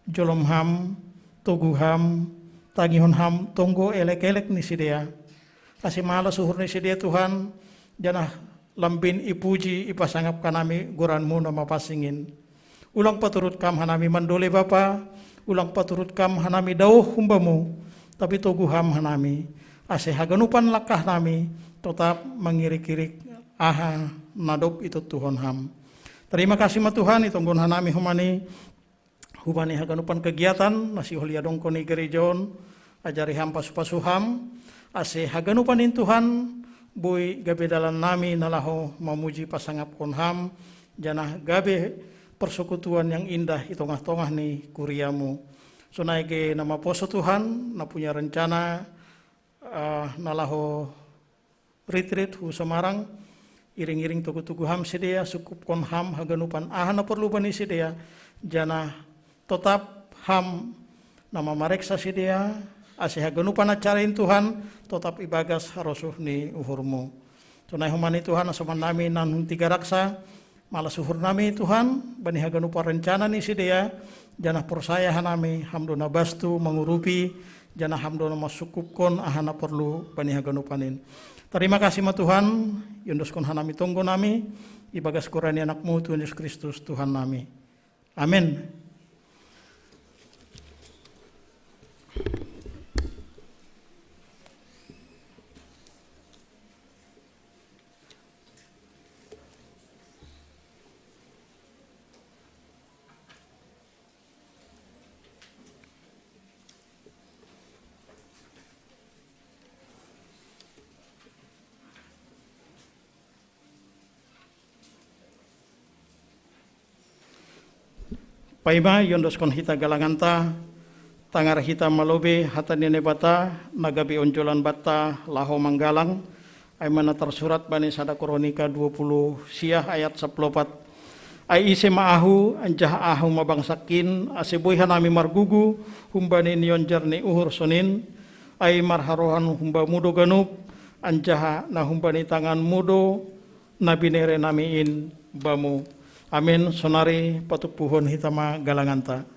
jolom ham, togu ham, tagihon ham, tonggo elek-elek ni sidea, asimala suhur ni sidea Tuhan, janah lambin ipuji ipasangap kanami goranmu nama pasingin. Ulang paturut kam hanami mandole Bapa, ulang paturut kam hanami dauh humbamu, tapi togu ham hanami, ase haganupan lakah nami, tetap mengirik-irik aha nadop itu Tuhan ham. Terima kasih ma Tuhan itonggon hanami humani haganupan kegiatan nasi holia dongkoni gerejon ajari ham pasu-pasuham ase haganupan in Tuhan boy gabe dalan nami nalaho mamuji pasangap konham janah gabe persekutuan yang indah itongah-tongah ni kuriamu. So naike nama poso Tuhan na punya rencana nalaho retreat hu Semarang, iring-iring tugu-tugu ham sedia sukup kon ham haganupan ahana perlu bani sedia jana tetap ham nama mareksa sedia ase haganupan acarain Tuhan tetap ibagas harosuh ni uhurmu. Tunai humani Tuhan asoman nami nan tiga raksa malah suhur nami Tuhan bani haganupan rencana ni sedia jana persaya hanami hamdona bastu mengurupi jana hamdona masukup kon ahana perlu bani haganupanin. Terima kasih ma Tuhan, yunduskon hanami tonggo nami, ibagas kurani anakmu Tuhan Yesus Kristus Tuhan nami. Amin. Paima yondos kon hita galanganta, tangar hita malobe hata nene bata, nagabi onjolan bata laho manggalang, ay mana tersurat bani sada Kronika 20 siah ayat 14. Ay ise maahu anjah ahu mabangsakin, aseboy hanami margugu, humbani nion jarni uhur sonin, ay marharohan humba mudo ganup, anjaha na humbani tangan mudo, nabinere namiin bamu. Amin. Sonari patupuhon hitama galanganta.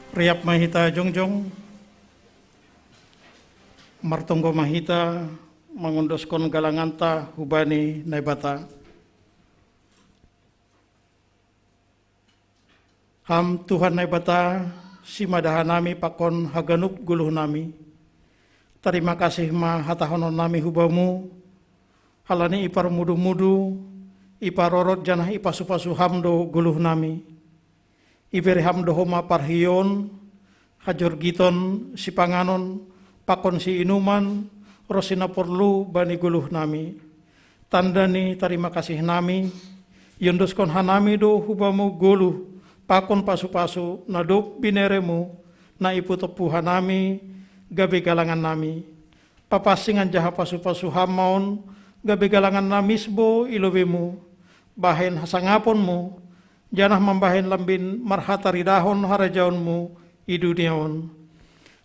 Riap mahita jongjong, martonggo mahita, mangundoskon galanganta hubani naibata. Ham Tuhan naibata, si madahanami pakon haganup guluh nami. Terima kasih ma hatahonon nami hubamu, halani ipar mudu-mudu, ipar rorot janah ipasupasu hamdo guluh nami. Iberi hamdo homa parhion, hajor giton si panganon, pakon si inuman, rosina porlu bani guluh nami. Tandani terima kasih nami, yondoskon hanami do hubamu guluh, pakon pasu-pasu nadop bineremu, na ipu tepu hanami, gabe galangan nami. Papasingan jaha pasu-pasu hamaon, gabe galangan namisbo ilobemu, bahen hasangaponmu, janah membahen lambin marhata ridahon harajaonmu, iduniaon.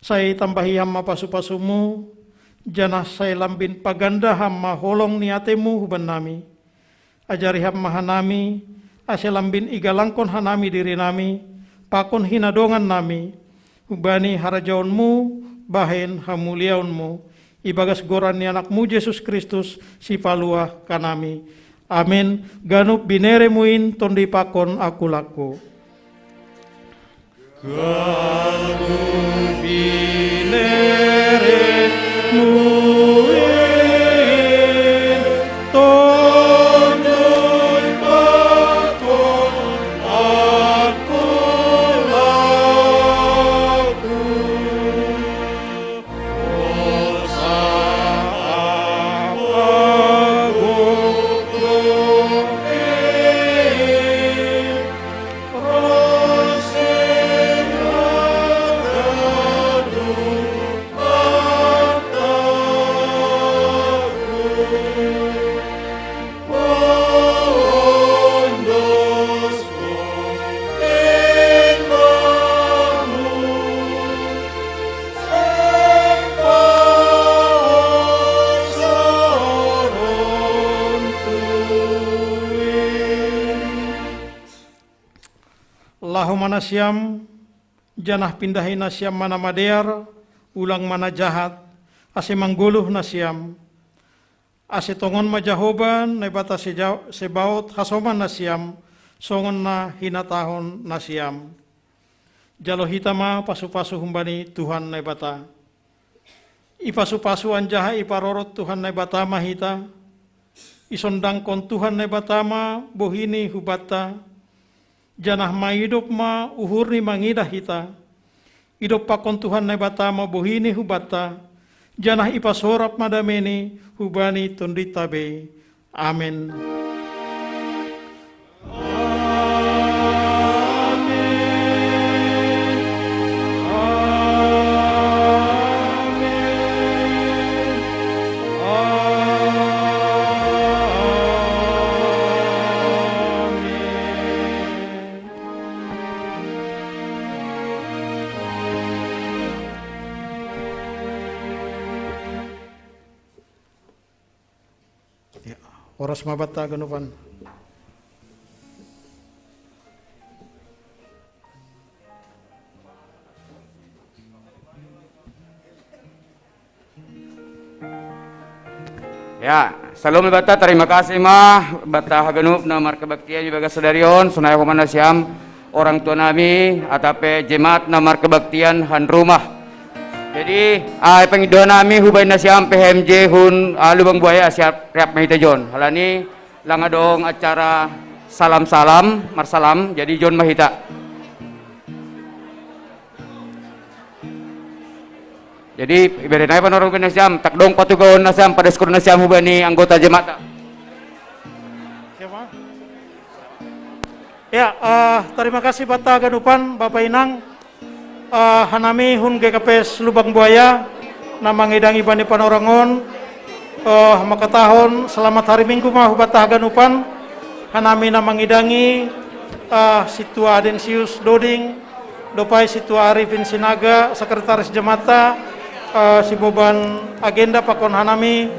Saya tambahi hamma pasu-pasumu, janah saya lambin paganda hamma holong niatemu huban nami. Ajari hamma hanami, ase lambin igalangkon hanami diri nami, pakon hinadongan nami, hubani harajaonmu, bahen hamuliaonmu, ibagas goran ni anakmu Yesus Kristus si paluah kanami. Amin. Ganup binere muin tondi pakon aku laku. Ganup binere muin tondi pakon aku laku. Allahumma nasyam, janah pindahi nasyam mana madear, ulang mana jahat, ase mangguluh nasyam, ase tongon majahoban, nebata sebaut hasoman nasyam, songon na hinatahon nasyam. Jalo hitama pasu-pasu humbani Tuhan nebata. Ipasu-pasu anjaha iparorot Tuhan nebata mahita, isondangkon Tuhan nebata ma bohini hubata, janah ma hidup ma uhurni mangidah hita. Hidup pakon Tuhan nebata ma bohini hubata. Janah ipasorap madameni hubani tunditabe. Amin. Oras mabata ganupan.
Ya, salam bata, terima kasih mah bata hagenup na markebaktian juga sadarion sunai humana siam orang tua nami atape jemaat na markebaktian han rumah. Jadi, pengidoan nami hubay na siyang PMJ hun Lubang Buaya siap riap mahita John. Halani langadong acara salam-salam, marsalam, jadi John mahita. Jadi, ibarat na panorong na siyam, takdong patugawan na siyam, padaskur na siyam hubay ni anggota jemaat.
Siapa? Ya, terima kasih bata ganupan Bapak Inang. Hanami hun GKPS Lubang Buaya namang idang ibani panorangon makatahon selamat hari Minggu mah hubat ganupan hanami namang idangi Situa Adensius Doding dopai Situa Arifin Sinaga sekretaris jemata si beban agenda pakon hanami